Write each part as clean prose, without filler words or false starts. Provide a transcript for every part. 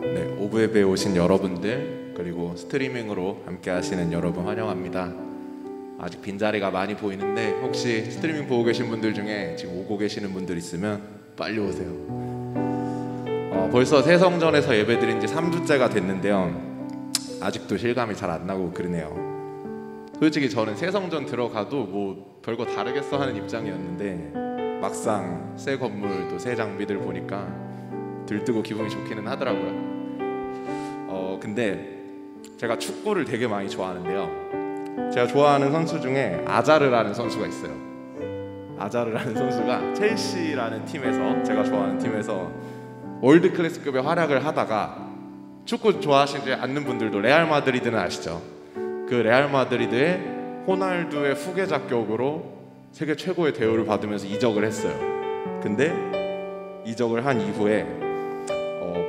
네, 오브 예배에 오신 여러분들, 그리고 스트리밍으로 함께 하시는 여러분 환영합니다. 아직 빈자리가 많이 보이는데 혹시 스트리밍 보고 계신 분들 중에 지금 오고 계시는 분들 있으면 빨리 오세요. 벌써 새성전에서 예배드린 지 3주째가 됐는데요, 아직도 실감이 잘 안 나고 그러네요. 솔직히 저는 새성전 들어가도 뭐 별거 다르겠어 하는 입장이었는데 막상 새 건물 또 새 장비들 보니까 들뜨고 기분이 좋기는 하더라고요. 근데 제가 축구를 되게 많이 좋아하는데요, 제가 좋아하는 선수 중에 아자르라는 선수가 있어요. 아자르라는 선수가 첼시라는 팀에서, 제가 좋아하는 팀에서 월드 클래스급의 활약을 하다가, 축구 좋아하시지 않는 분들도 레알 마드리드는 아시죠? 그 레알 마드리드의 호날두의 후계자 격으로 세계 최고의 대우를 받으면서 이적을 했어요. 근데 이적을 한 이후에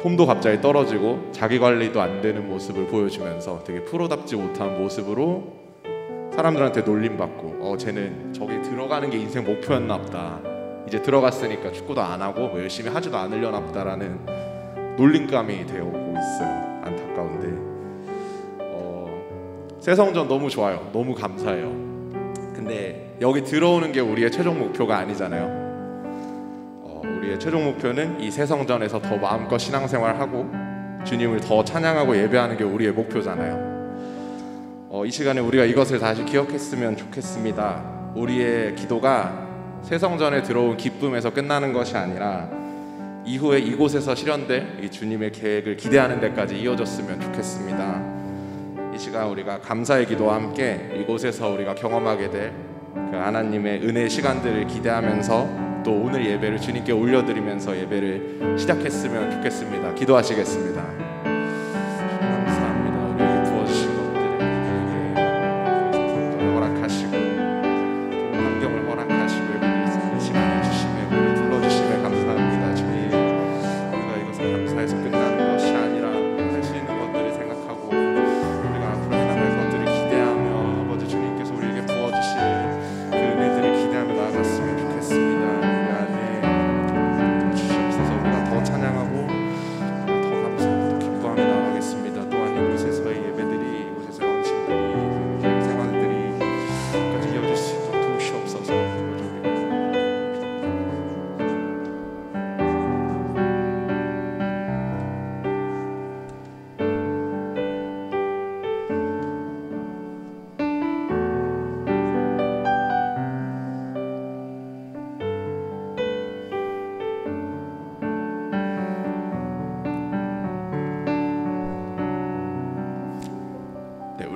폼도 갑자기 떨어지고 자기 관리도 안 되는 모습을 보여주면서 되게 프로답지 못한 모습으로 사람들한테 놀림받고 쟤는 저기 들어가는 게 인생 목표였나 보다, 이제 들어갔으니까 축구도 안 하고 뭐 열심히 하지도 않으려나 보다라는 놀림감이 되어오고 있어요. 안타까운데 새성전 너무 좋아요. 너무 감사해요. 근데 여기 들어오는 게 우리의 최종 목표가 아니잖아요. 우리의 최종 목표는 이 새성전에서 더 마음껏 신앙생활하고 주님을 더 찬양하고 예배하는 게 우리의 목표잖아요. 이 시간에 우리가 이것을 다시 기억했으면 좋겠습니다. 우리의 기도가 새성전에 들어온 기쁨에서 끝나는 것이 아니라 이후에 이곳에서 실현될 이 주님의 계획을 기대하는 데까지 이어졌으면 좋겠습니다. 이 시간 우리가 감사의 기도와 함께 이곳에서 우리가 경험하게 될 그 하나님의 은혜의 시간들을 기대하면서 또 오늘 예배를 주님께 올려드리면서 예배를 시작했으면 좋겠습니다. 기도하시겠습니다. 감사합니다. 우리에게 부어주신 것들을 허락하시고 환경을 허락하시고 예배드릴 시간을 주시며 우리를 불러주시며 감사합니다. 주님, 우리가 이것을 감사해서 끝나는 것이 아니라 하시는 것들을 생각하고 우리가 앞으로 해나갈 것들을 기대하며 아버지 주님께서 우리에게 부어주실 그 은혜들을 기대하며 나아갔으면 좋겠습니다. 찬양하고 더 감사하고 기뻐하며 나아가겠습니다. 또한 이곳에서의 예배들이, 이곳에서의 헌신들이, 생활들이 끝까지 이어질 수 있도록 도우시옵소서.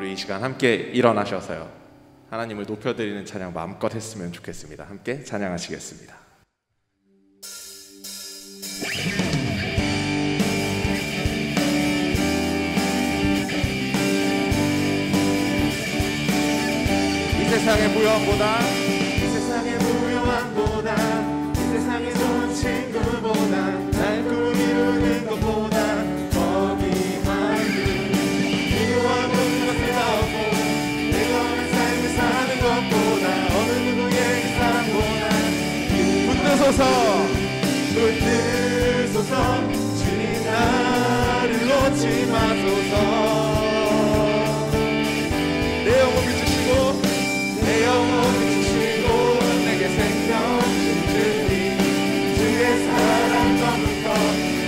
이 시간 함께 일어나셔서요, 하나님을 높여드리는 찬양 마음껏 했으면 좋겠습니다. 함께 찬양하시겠습니다. 이 세상의 무용보다, 이 세상의 무용보다, 이 세상의 좋은 친구보다, 날 꾸미는 것보다 붙들소서. 주님 나를 놓지 마소서. 내 영혼 비추시고, 내 영혼 비추시고 내게 생명 주시니 주의 사랑 넘쳐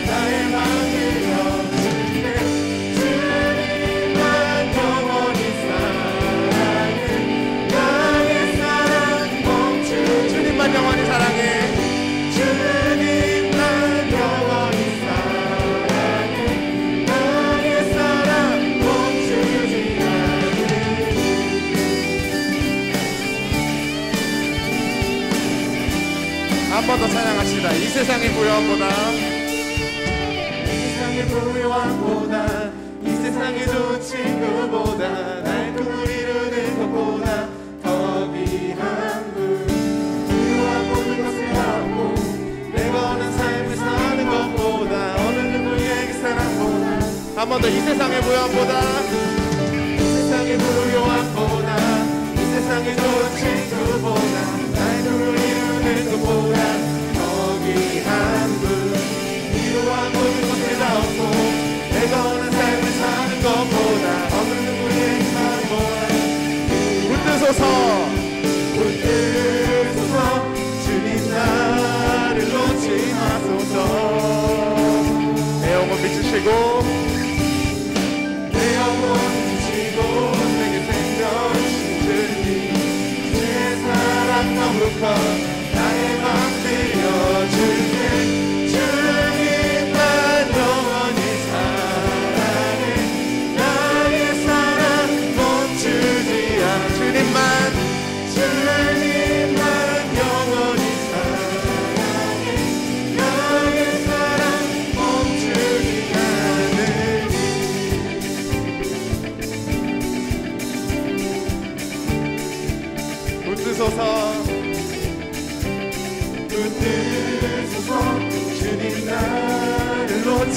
나의 마음을 여주네. 주님만 영원히 사랑해. 나의 사랑 멈추. 주님만 영원히 사랑해. 한 번 더 찬양합시다. 이 세상의 무효함보다, 이 세상의 무효함보다, 이 세상의 좋은 친구보다, 날 꿈을 이루는 것보다 더 귀한 분. 무효한 모든 것을 하고 내 거는 삶을 사는 것보다, 어느 누구에게 사랑보다. 한 번 더. 이 세상의 무효함보다, 이 세상의 무효함보다, 이 세상의 좋은 친구보다, 날 꿈을 이루는 것보다 귀한 분. 이루한 모든 것을 다 얻고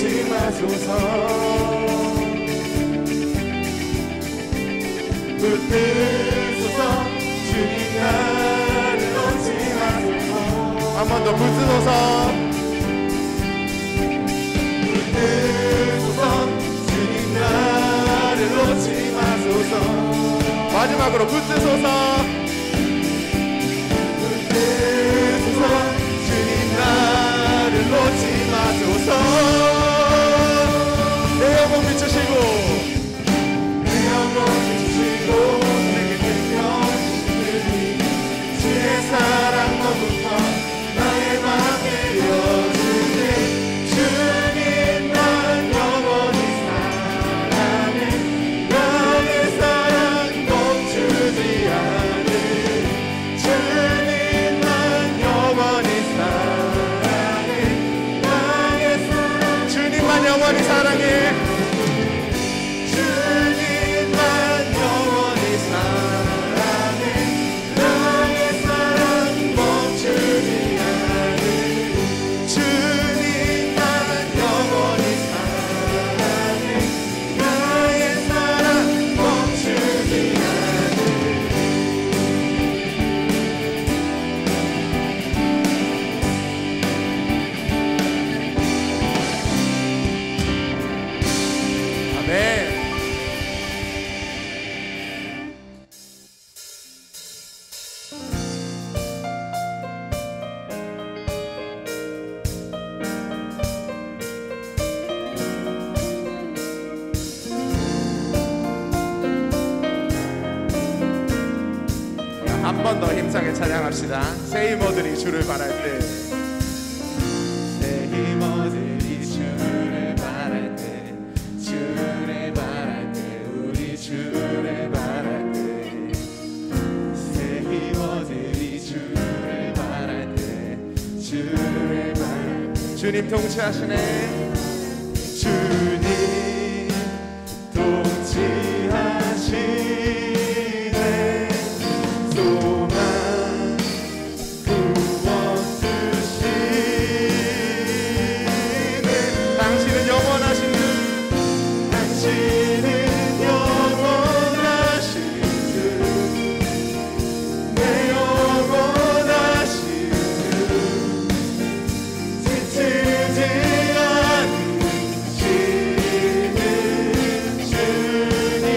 놓지 마소서. 붙드소서. 주님 나를 놓지 마소서. 한 번 더 붙드소서. 붙드소서. 주님 나를 놓지 마소서. 마지막으로 붙드소서. 붙드소서. 주님 나를 놓지 마소서. 내 영혼 비추시고 내 영혼 비추시고 내게 들려주시니 주의 사랑 너무 커 나의 맘에 이어주네. 주님 난 영원히 사랑해. 나의 사랑 멈추지 않을. 주님 난 영원히 사랑해. 나의 사랑 주님만 영원히 사랑해. 주님만 영원히 사랑해. 나의 사랑 멈추지 않을. 주님만 영원히 사랑해. 나의 사랑 멈추지 않을. 아멘. 한 번 더 힘차게 찬양합시다. 새 힘어들이 주를 바랄 때. 새 힘어들이 주를 바랄 때. 주를 바랄 때. 우리 주를 바랄 때. 새 힘어들이 주를 바랄 때. 주를 바랄 때. 주님 통치하시네. 주님 통치하시네. 소망 구원 주시네. 당신은 영원하신 주. 당신은 영원하신 주. 내 영원하신 주. 지치지 않으시는 주님.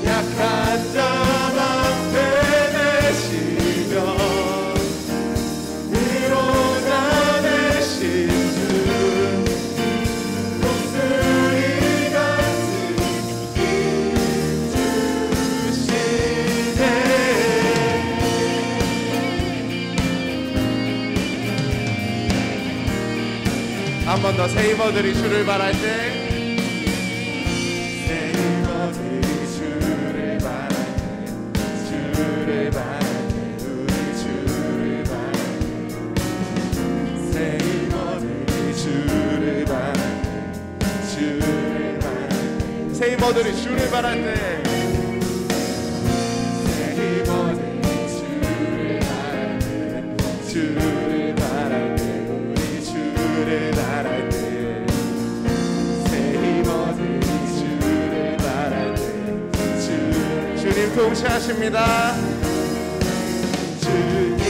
약한 자 한 번 더 새 힘어들이 주를 바랄 때. 새 힘어들이 주를 바랄 때. 주를 바랄 때. 우리 주를 바랄 때. 새 힘어들이 주를 바랄 때. 주를 바랄 때. 새 힘어들이 주를 바랄 때. 새 힘어들이 주를 바랄 때. 주를 바랄 때. 주를 바랄 때. 새 힘어들이 주를 바랄 때. 주님 통치하십니다. 주님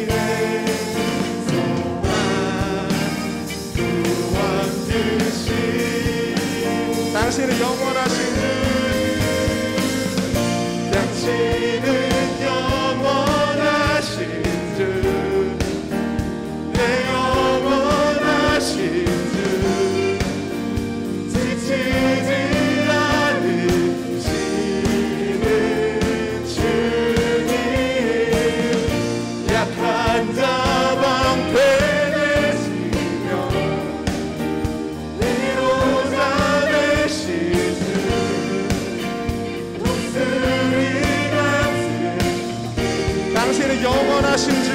통치하시네. 소망 구원 주시네. 당신은 영원하신 주. 당신은 영원하신 주. 내 영원하신 주. 지치지 않으시는 주님. 약한 자 방패 되시며 위로자 되신 주. 독수리 같은 당신은 영원하신 주.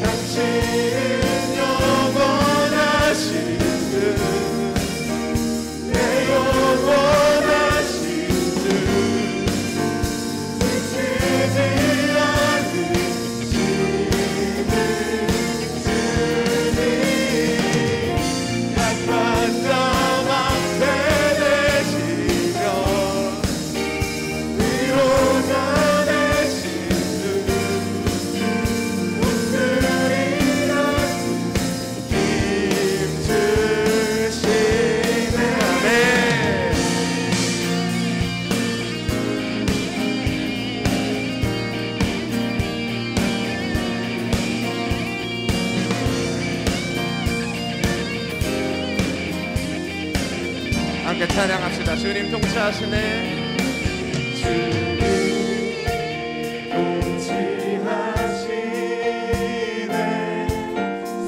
당신은 영원하신 주. 내 영원하신 주. 지치지 찬양합시다. 주님 통치하시네. 주님 통치하시네.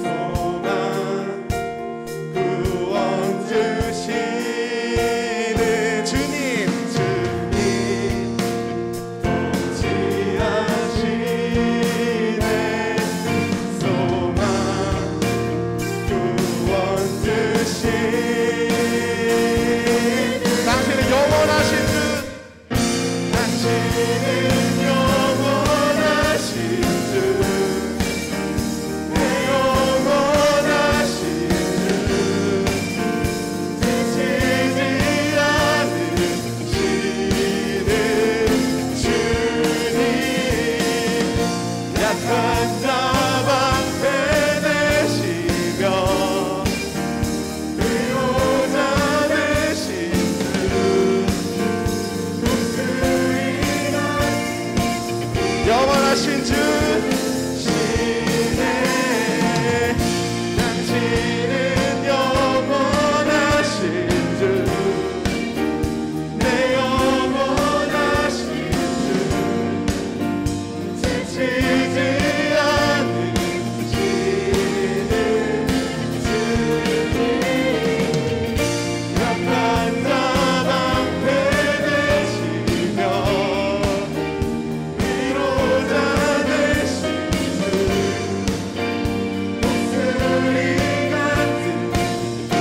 소망 구원 주시네. 주님 통치하시네. 소망 구원 주시네. 당신은 영원하신 주, 당신은 영원하신 주, 내 영원하신 주, 지치지 않으시는 주님. 약한 자 방패 되시며 의로자 되신 영원하신 주 시네. 당신은 영원하신 주, 내 영원하신 주, 지치지 않으시는 주님. 약한 자 방패 되시며 위로자 되신 주, 목소리 같은 힘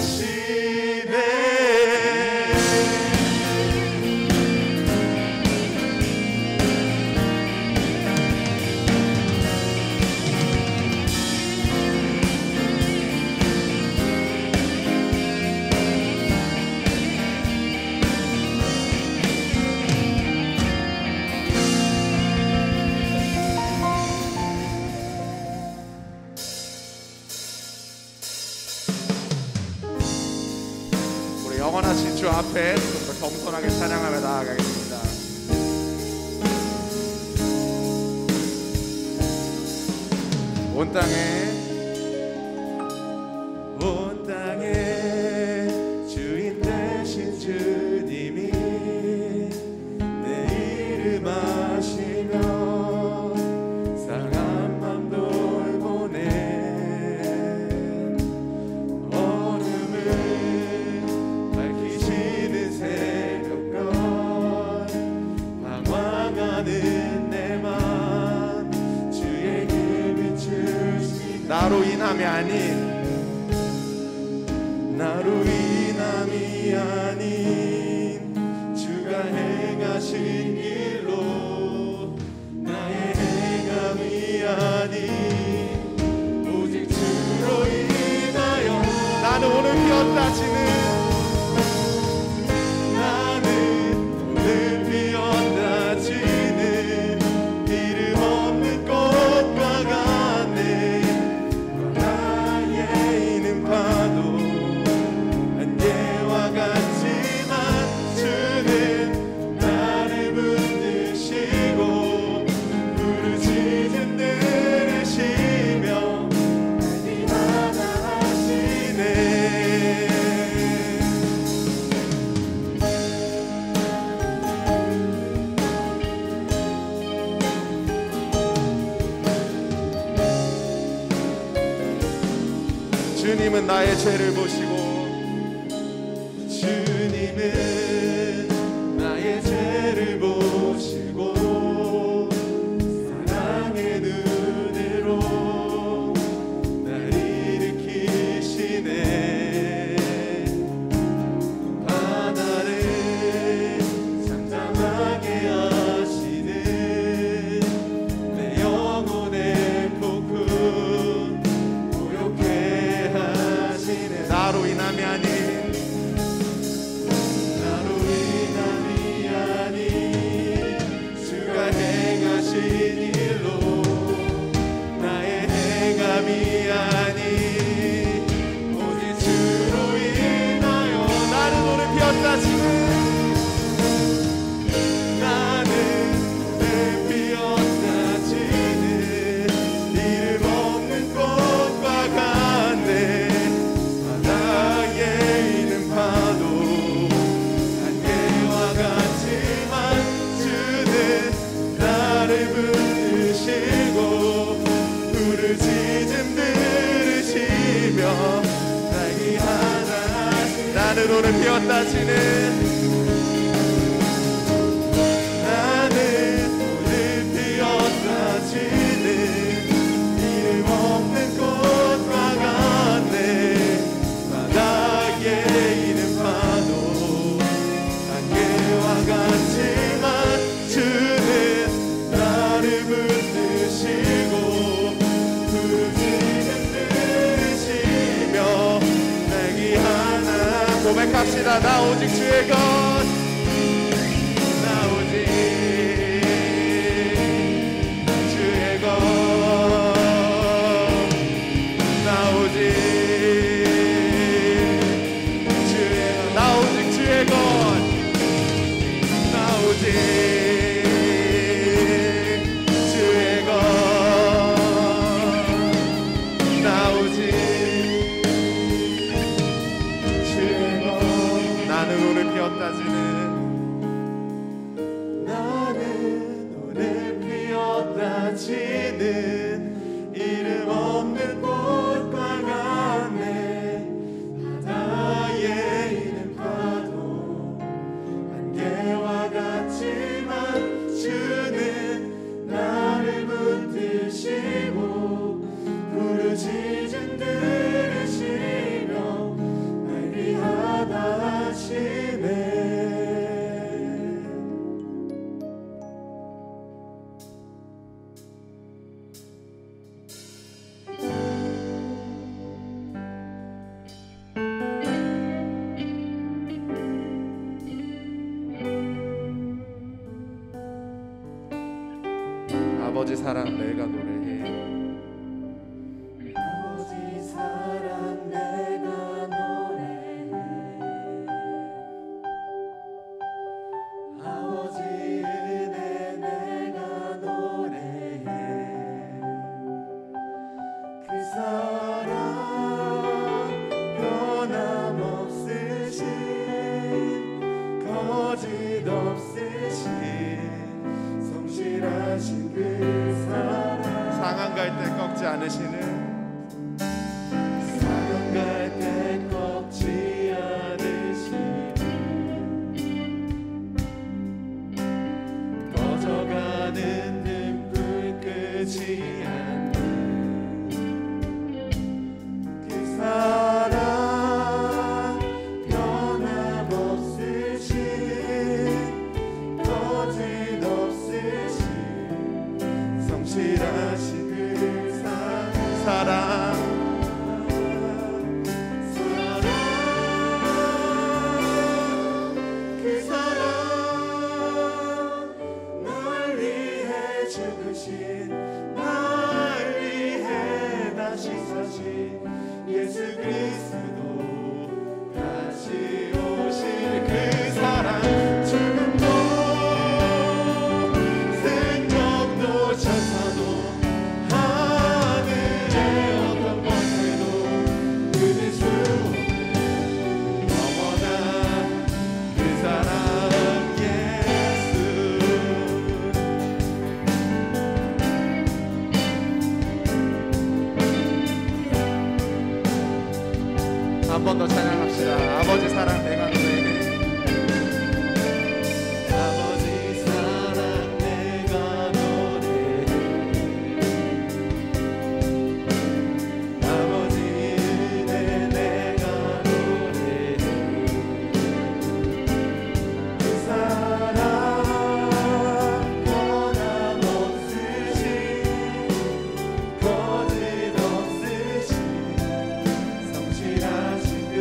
주시네. 우리 영원하신 주 앞에 좀 더 겸손하게 찬양하며 나아가겠습니다. 온 땅에 주인 되신 주님이 내 이름 아시며 상한 맘 돌보네. 어둠을 밝히시는 새벽별 방황하는 내 맘 주에게 비추시. 나로 인함이 아닌, 나로 인함이 아닌 주가 행하신 길로, 나의 행함이 아닌 오직 주로 인하여 나는 오늘 피었다지는, 나는 오늘 피었다지는 이름 없는 꽃과 같네. 나의 이는 파도 안개와 같지만 주는 나를 붙드시고 부르짖은 들으시며 날마다 하시네. 주님은 나의 죄를 보시고, 주님은 나의 죄를 보시고 사랑의 눈으로 날 일으키시네. 바다를 잠잠하게 하시는 내 영혼의 폭풍 고요케 하시네. 나로 인함이 아닌, 나로 인함이 아닌 부르짖음 들으시며 날개 하나 나는 오늘 피었다시는 이름 없는 꽃과 같네 바다에 있는 파도 안개와 같지만 주는 나를 붙드시고 부르짖음 들으시며 날개 하나 고백합시다. 나 오직 주의 것 지는 이름 없는 꽃과 같네 바다에 있는 파도 안개와 같지만 주는 나를 붙드시고 부르짖음 들으시며 날 위하다 하시네. 아버지 사랑 내가 노래해. 아버지 사랑 내가 노래해. 아버지 은혜 내가 노래해. 그 사랑 변함없으신 거짓없으신 성실하신 그 사랑 상한 갈 때 꺾지 않으시는 상한 갈 때 꺾지 않으시는 꺼져가는 등불 끄지 않는 그 사랑 성실하신 그 사랑 그 사랑 날 위해 죽으신 날 위해 다시 사신 예수 그리스도 다시 오실 그 사랑 한 번 더 찬양합시다. 아버지 사랑 내가 노래해. 아버지 사랑 내가 노래해. 아버지 은혜 내가 노래해. 그 사랑 변함없으신 거짓없으신 성실하신 그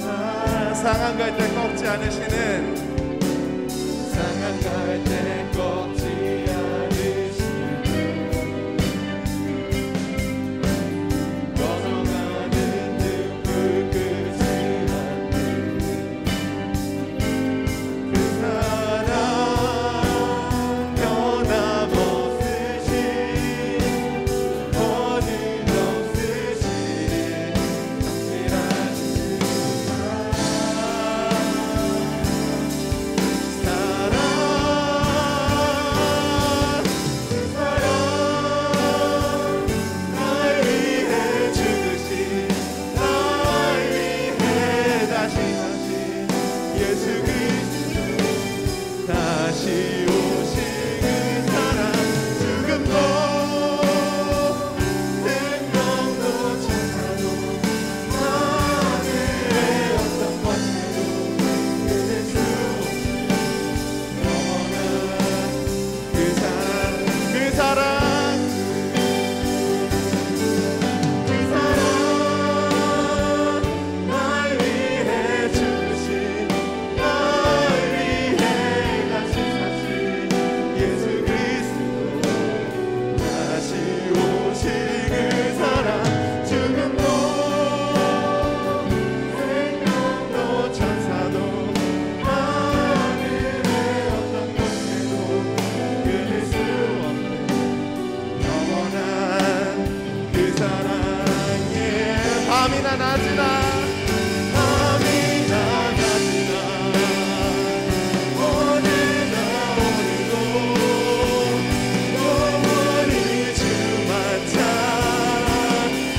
사랑 상한 갈 때 꺾지 않으시는 상한 갈 때 꺾지 않으시는 꺼져가는 등불 끄지 않는 그 사랑 변함없으신 거짓없으신 성실하신 그 사랑 오신 그 사랑 죽음도 생명도 천사도 하늘의 어떤 권세도 끊을 수 없는 영원한 그 사랑 그 사랑 밤이나 낮이나 밤이나 낮이나 오늘나 오늘도 영원히 주만 찬양해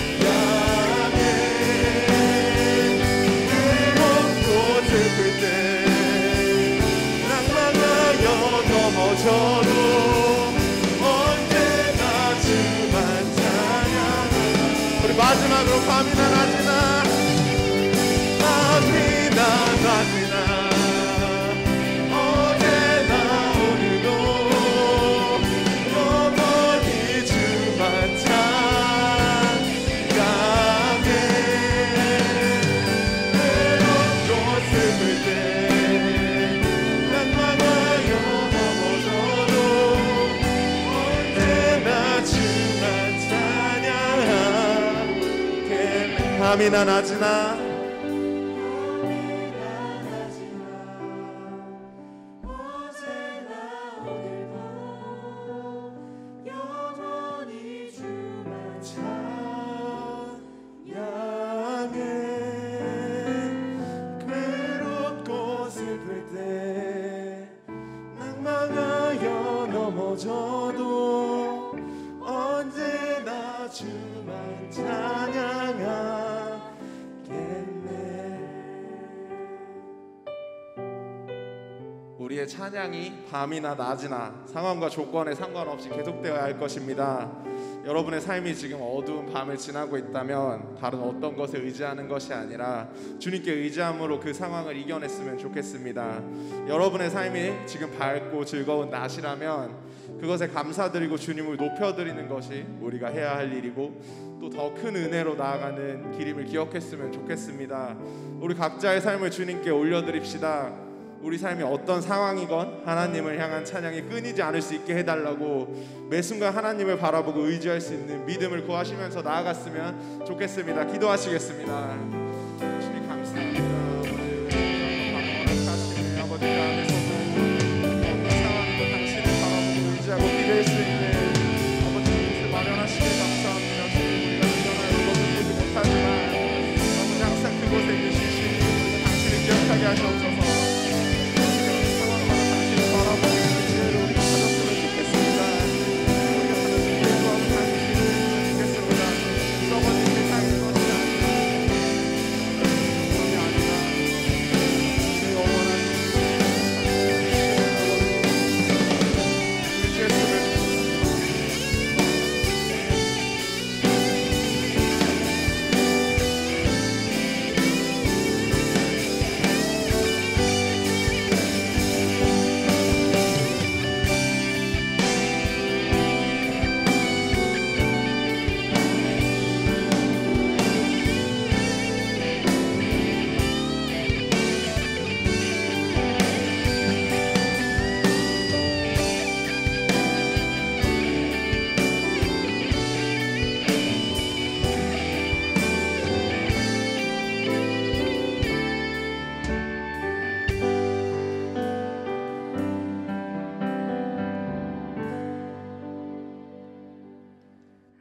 외롭고 슬플 때 낭만하여 넘어져도 언제나 주만 찬양해 우리 마지막으로 밤이나 낮이나 밤이나 낮이나 어제나 오늘도 영원히 주만 찬양해 외롭고 슬플 때 낭만하여 넘어져도 언제나 주만 찬양해 밤이나 낮이나 어제나 오늘도 영원히 주만 찬양해 괴롭고 슬플 때 낭만하여 넘어져도 언제나 주만 찬양하겠네. 우리의 찬양이 밤이나 낮이나 상황과 조건에 상관없이 계속되어야 할 것입니다. 여러분의 삶이 지금 어두운 밤을 지나고 있다면 다른 어떤 것에 의지하는 것이 아니라 주님께 의지함으로 그 상황을 이겨냈으면 좋겠습니다. 여러분의 삶이 지금 밝고 즐거운 낮이라면 그것에 감사드리고 주님을 높여드리는 것이 우리가 해야 할 일이고 또 더 큰 은혜로 나아가는 길임을 기억했으면 좋겠습니다. 우리 각자의 삶을 주님께 올려드립시다. 우리 삶이 어떤 상황이건 하나님을 향한 찬양이 끊이지 않을 수 있게 해달라고 매 순간 하나님을 바라보고 의지할 수 있는 믿음을 구하시면서 나아갔으면 좋겠습니다. 기도하시겠습니다. 주님 감사합니다. 아버지 아버지 안에서도 어떤 상황이든 당신을 바라보고 의지하고 기대할 수 있는 아버지 그것을 마련하시길 감사합니다. 주님 우리가 일어나 그것을 보지 못하지만 아버지 항상 그곳에 계시니 당신을 기억하게 하시옵소서.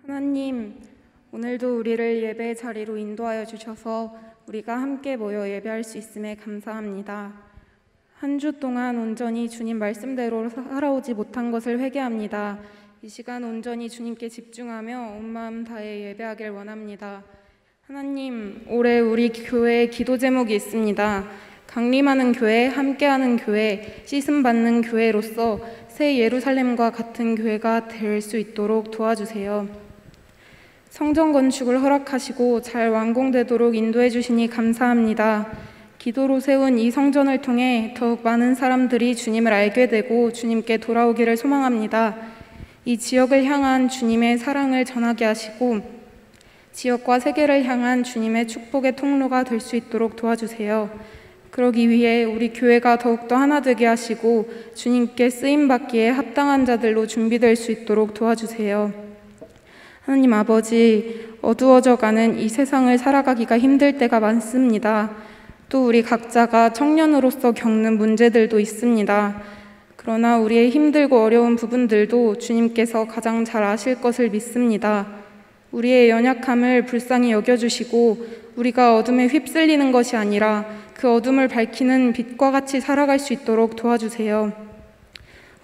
하나님, 오늘도 우리를 예배의 자리로 인도하여 주셔서 우리가 함께 모여 예배할 수 있음에 감사합니다. 한 주 동안 온전히 주님 말씀대로 살아오지 못한 것을 회개합니다. 이 시간 온전히 주님께 집중하며 온 마음 다해 예배하길 원합니다. 하나님, 올해 우리 교회에 기도 제목이 있습니다. 강림하는 교회, 함께하는 교회, 씻음받는 교회로서 새 예루살렘과 같은 교회가 될 수 있도록 도와주세요. 성전 건축을 허락하시고 잘 완공되도록 인도해 주시니 감사합니다. 기도로 세운 이 성전을 통해 더욱 많은 사람들이 주님을 알게 되고 주님께 돌아오기를 소망합니다. 이 지역을 향한 주님의 사랑을 전하게 하시고 지역과 세계를 향한 주님의 축복의 통로가 될 수 있도록 도와주세요. 그러기 위해 우리 교회가 더욱더 하나 되게 하시고 주님께 쓰임받기에 합당한 자들로 준비될 수 있도록 도와주세요. 하나님 아버지, 어두워져가는 이 세상을 살아가기가 힘들 때가 많습니다. 또 우리 각자가 청년으로서 겪는 문제들도 있습니다. 그러나 우리의 힘들고 어려운 부분들도 주님께서 가장 잘 아실 것을 믿습니다. 우리의 연약함을 불쌍히 여겨주시고 우리가 어둠에 휩쓸리는 것이 아니라 그 어둠을 밝히는 빛과 같이 살아갈 수 있도록 도와주세요.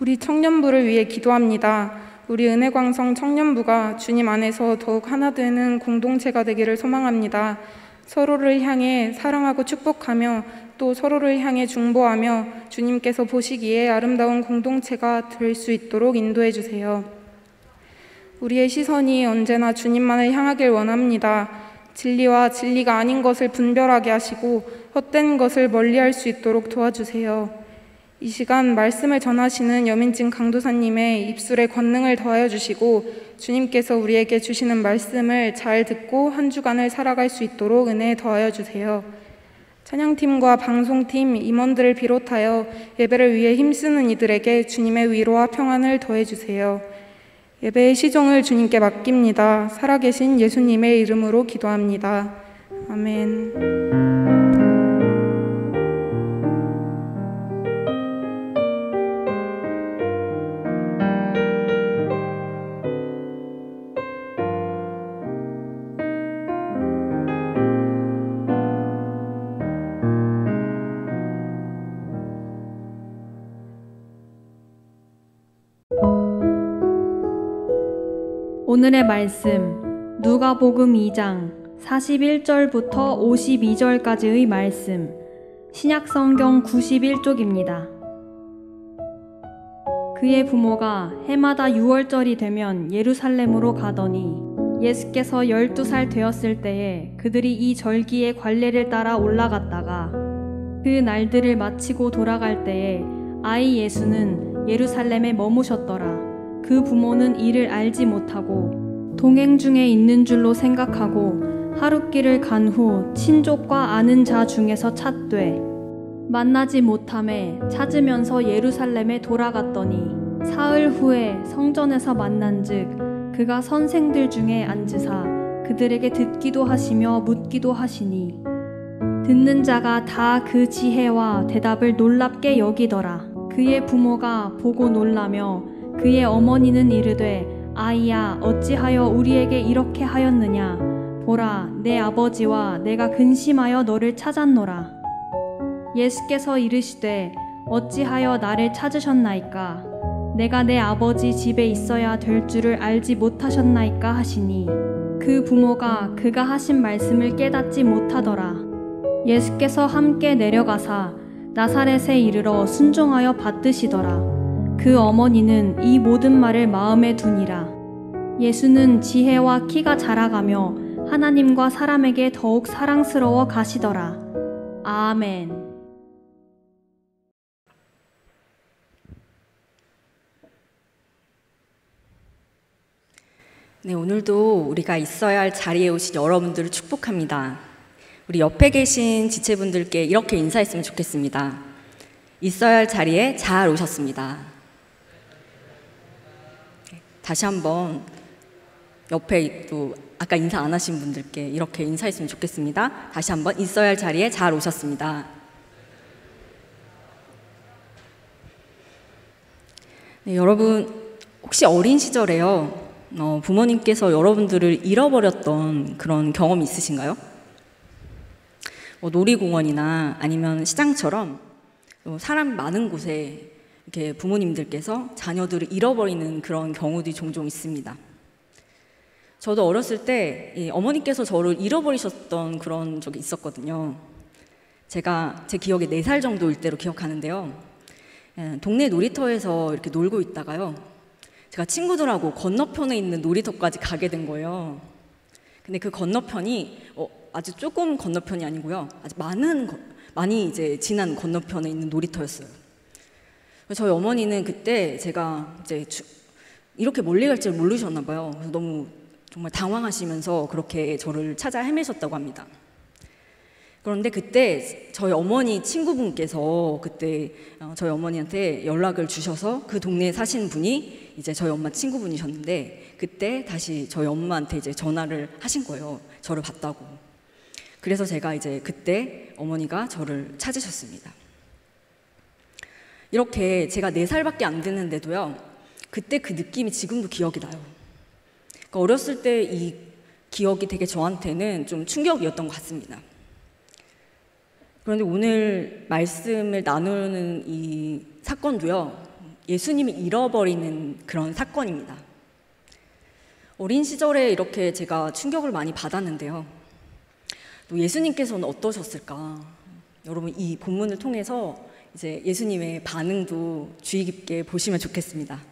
우리 청년부를 위해 기도합니다. 우리 은혜광성 청년부가 주님 안에서 더욱 하나 되는 공동체가 되기를 소망합니다. 서로를 향해 사랑하고 축복하며 또 서로를 향해 중보하며 주님께서 보시기에 아름다운 공동체가 될 수 있도록 인도해 주세요. 우리의 시선이 언제나 주님만을 향하길 원합니다. 진리와 진리가 아닌 것을 분별하게 하시고 헛된 것을 멀리할 수 있도록 도와주세요. 이 시간 말씀을 전하시는 여민진 강도사님의 입술에 권능을 더하여 주시고 주님께서 우리에게 주시는 말씀을 잘 듣고 한 주간을 살아갈 수 있도록 은혜 더하여 주세요. 찬양팀과 방송팀, 임원들을 비롯하여 예배를 위해 힘쓰는 이들에게 주님의 위로와 평안을 더해 주세요. 예배의 시종을 주님께 맡깁니다. 살아계신 예수님의 이름으로 기도합니다. 아멘. 오늘의 말씀 누가복음 2장 41절부터 52절까지의 말씀, 신약성경 91쪽입니다. 그의 부모가 해마다 6월절이 되면 예루살렘으로 가더니 예수께서 12살 되었을 때에 그들이 이 절기의 관례를 따라 올라갔다가 그 날들을 마치고 돌아갈 때에 아이 예수는 예루살렘에 머무셨더라. 그 부모는 이를 알지 못하고 동행 중에 있는 줄로 생각하고 하룻길을 간 후 친족과 아는 자 중에서 찾되 만나지 못하매 찾으면서 예루살렘에 돌아갔더니 사흘 후에 성전에서 만난즉 그가 선생들 중에 앉으사 그들에게 듣기도 하시며 묻기도 하시니 듣는 자가 다 그 지혜와 대답을 놀랍게 여기더라. 그의 부모가 보고 놀라며 그의 어머니는 이르되 아이야 어찌하여 우리에게 이렇게 하였느냐. 보라 내 아버지와 내가 근심하여 너를 찾았노라. 예수께서 이르시되 어찌하여 나를 찾으셨나이까. 내가 내 아버지 집에 있어야 될 줄을 알지 못하셨나이까 하시니 그 부모가 그가 하신 말씀을 깨닫지 못하더라. 예수께서 함께 내려가사 나사렛에 이르러 순종하여 받드시더라. 그 어머니는 이 모든 말을 마음에 두니라. 예수는 지혜와 키가 자라가며 하나님과 사람에게 더욱 사랑스러워 가시더라. 아멘. 네, 오늘도 우리가 있어야 할 자리에 오신 여러분들을 축복합니다. 우리 옆에 계신 지체분들께 이렇게 인사했으면 좋겠습니다. 있어야 할 자리에 잘 오셨습니다. 다시 한번 옆에 또 아까 인사 안 하신 분들께 이렇게 인사했으면 좋겠습니다. 다시 한번 있어야 할 자리에 잘 오셨습니다. 네, 여러분 혹시 어린 시절에요 부모님께서 여러분들을 잃어버렸던 그런 경험이 있으신가요? 놀이공원이나 아니면 시장처럼 사람 많은 곳에 이렇게 부모님들께서 자녀들을 잃어버리는 그런 경우들이 종종 있습니다. 저도 어렸을 때 어머니께서 저를 잃어버리셨던 그런 적이 있었거든요. 제가 제 기억에 4살 정도일 때로 기억하는데요. 동네 놀이터에서 이렇게 놀고 있다가요. 제가 친구들하고 건너편에 있는 놀이터까지 가게 된 거예요. 근데 그 건너편이 아주 조금 건너편이 아니고요. 아주 많이 이제 지난 건너편에 있는 놀이터였어요. 저희 어머니는 그때 제가 이제 이렇게 멀리 갈 줄 모르셨나 봐요. 그래서 너무 정말 당황하시면서 그렇게 저를 찾아 헤매셨다고 합니다. 그런데 그때 저희 어머니 친구분께서 그때 저희 어머니한테 연락을 주셔서 그 동네에 사시는 분이 이제 저희 엄마 친구분이셨는데 그때 다시 저희 엄마한테 이제 전화를 하신 거예요. 저를 봤다고. 그래서 제가 이제 그때 어머니가 저를 찾으셨습니다. 이렇게 제가 4살밖에 안 됐는데도요. 그때 그 느낌이 지금도 기억이 나요. 그러니까 어렸을 때 이 기억이 되게 저한테는 좀 충격이었던 것 같습니다. 그런데 오늘 말씀을 나누는 이 사건도요. 예수님이 잃어버리는 그런 사건입니다. 어린 시절에 이렇게 제가 충격을 많이 받았는데요. 또 예수님께서는 어떠셨을까? 여러분 이 본문을 통해서 이제 예수님의 반응도 주의 깊게 보시면 좋겠습니다.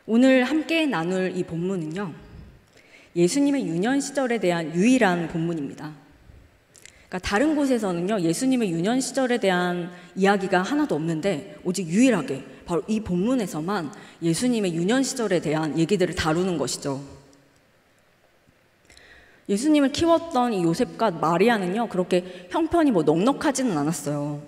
오늘 함께 나눌 이 본문은요. 예수님의 유년 시절에 대한 유일한 본문입니다. 그러니까 다른 곳에서는요. 예수님의 유년 시절에 대한 이야기가 하나도 없는데 오직 유일하게 바로 이 본문에서만 예수님의 유년 시절에 대한 얘기들을 다루는 것이죠. 예수님을 키웠던 이 요셉과 마리아는요. 그렇게 형편이 넉넉하지는 않았어요.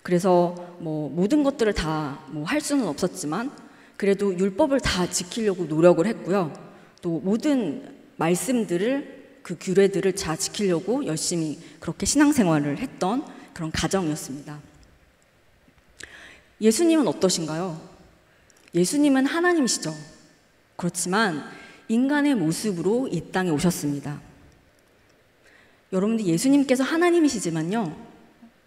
그래서 모든 것들을 다 할 수는 없었지만 그래도 율법을 다 지키려고 노력을 했고요. 또 모든 말씀들을 그 규례들을 잘 지키려고 열심히 그렇게 신앙생활을 했던 그런 가정이었습니다. 예수님은 어떠신가요? 예수님은 하나님이시죠. 그렇지만 인간의 모습으로 이 땅에 오셨습니다. 여러분들 예수님께서 하나님이시지만요.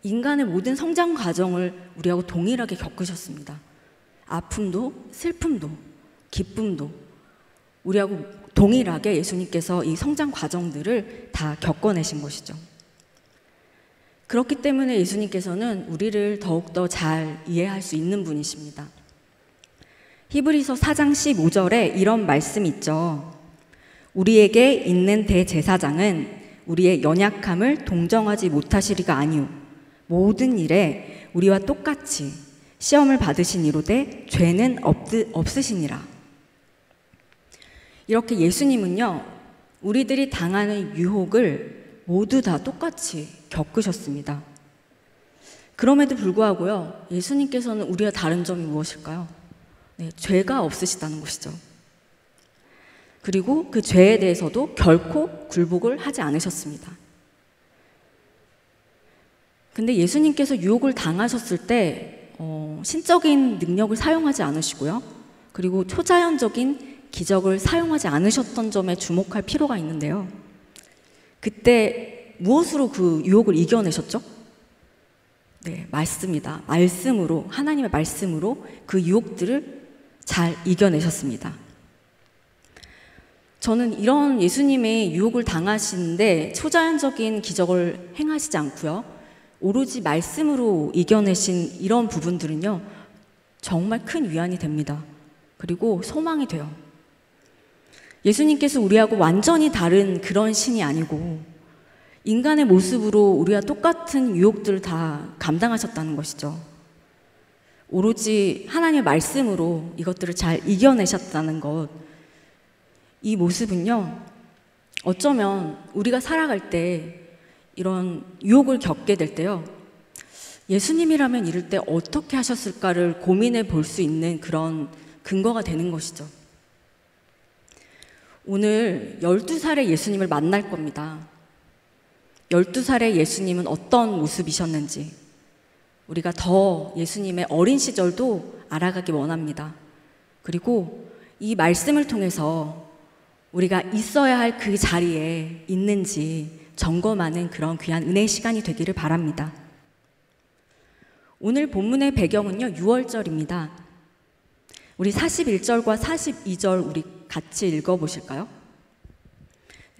인간의 모든 성장 과정을 우리하고 동일하게 겪으셨습니다. 아픔도 슬픔도 기쁨도 우리하고 동일하게 예수님께서 이 성장 과정들을 다 겪어내신 것이죠. 그렇기 때문에 예수님께서는 우리를 더욱더 잘 이해할 수 있는 분이십니다. 히브리서 4장 15절에 이런 말씀이 있죠. 우리에게 있는 대제사장은 우리의 연약함을 동정하지 못하시리가 아니오 모든 일에 우리와 똑같이 시험을 받으시니로되 죄는 없으시니라. 이렇게 예수님은요, 우리들이 당하는 유혹을 모두 다 똑같이 겪으셨습니다. 그럼에도 불구하고요, 예수님께서는 우리와 다른 점이 무엇일까요? 네, 죄가 없으시다는 것이죠. 그리고 그 죄에 대해서도 결코 굴복을 하지 않으셨습니다. 근데 예수님께서 유혹을 당하셨을 때 신적인 능력을 사용하지 않으시고요. 그리고 초자연적인 기적을 사용하지 않으셨던 점에 주목할 필요가 있는데요. 그때 무엇으로 그 유혹을 이겨내셨죠? 네, 맞습니다. 말씀으로, 하나님의 말씀으로 그 유혹들을 잘 이겨내셨습니다. 저는 이런 예수님의 유혹을 당하시는데 초자연적인 기적을 행하시지 않고요. 오로지 말씀으로 이겨내신 이런 부분들은요. 정말 큰 위안이 됩니다. 그리고 소망이 돼요. 예수님께서 우리하고 완전히 다른 그런 신이 아니고 인간의 모습으로 우리와 똑같은 유혹들을 다 감당하셨다는 것이죠. 오로지 하나님의 말씀으로 이것들을 잘 이겨내셨다는 것, 이 모습은요, 어쩌면 우리가 살아갈 때 이런 유혹을 겪게 될 때요, 예수님이라면 이럴 때 어떻게 하셨을까를 고민해 볼 수 있는 그런 근거가 되는 것이죠. 오늘 12살의 예수님을 만날 겁니다. 12살의 예수님은 어떤 모습이셨는지 우리가 더 예수님의 어린 시절도 알아가기 원합니다. 그리고 이 말씀을 통해서 우리가 있어야 할 그 자리에 있는지 점검하는 그런 귀한 은혜의 시간이 되기를 바랍니다. 오늘 본문의 배경은요, 6월절입니다. 우리 41절과 42절 우리 같이 읽어보실까요?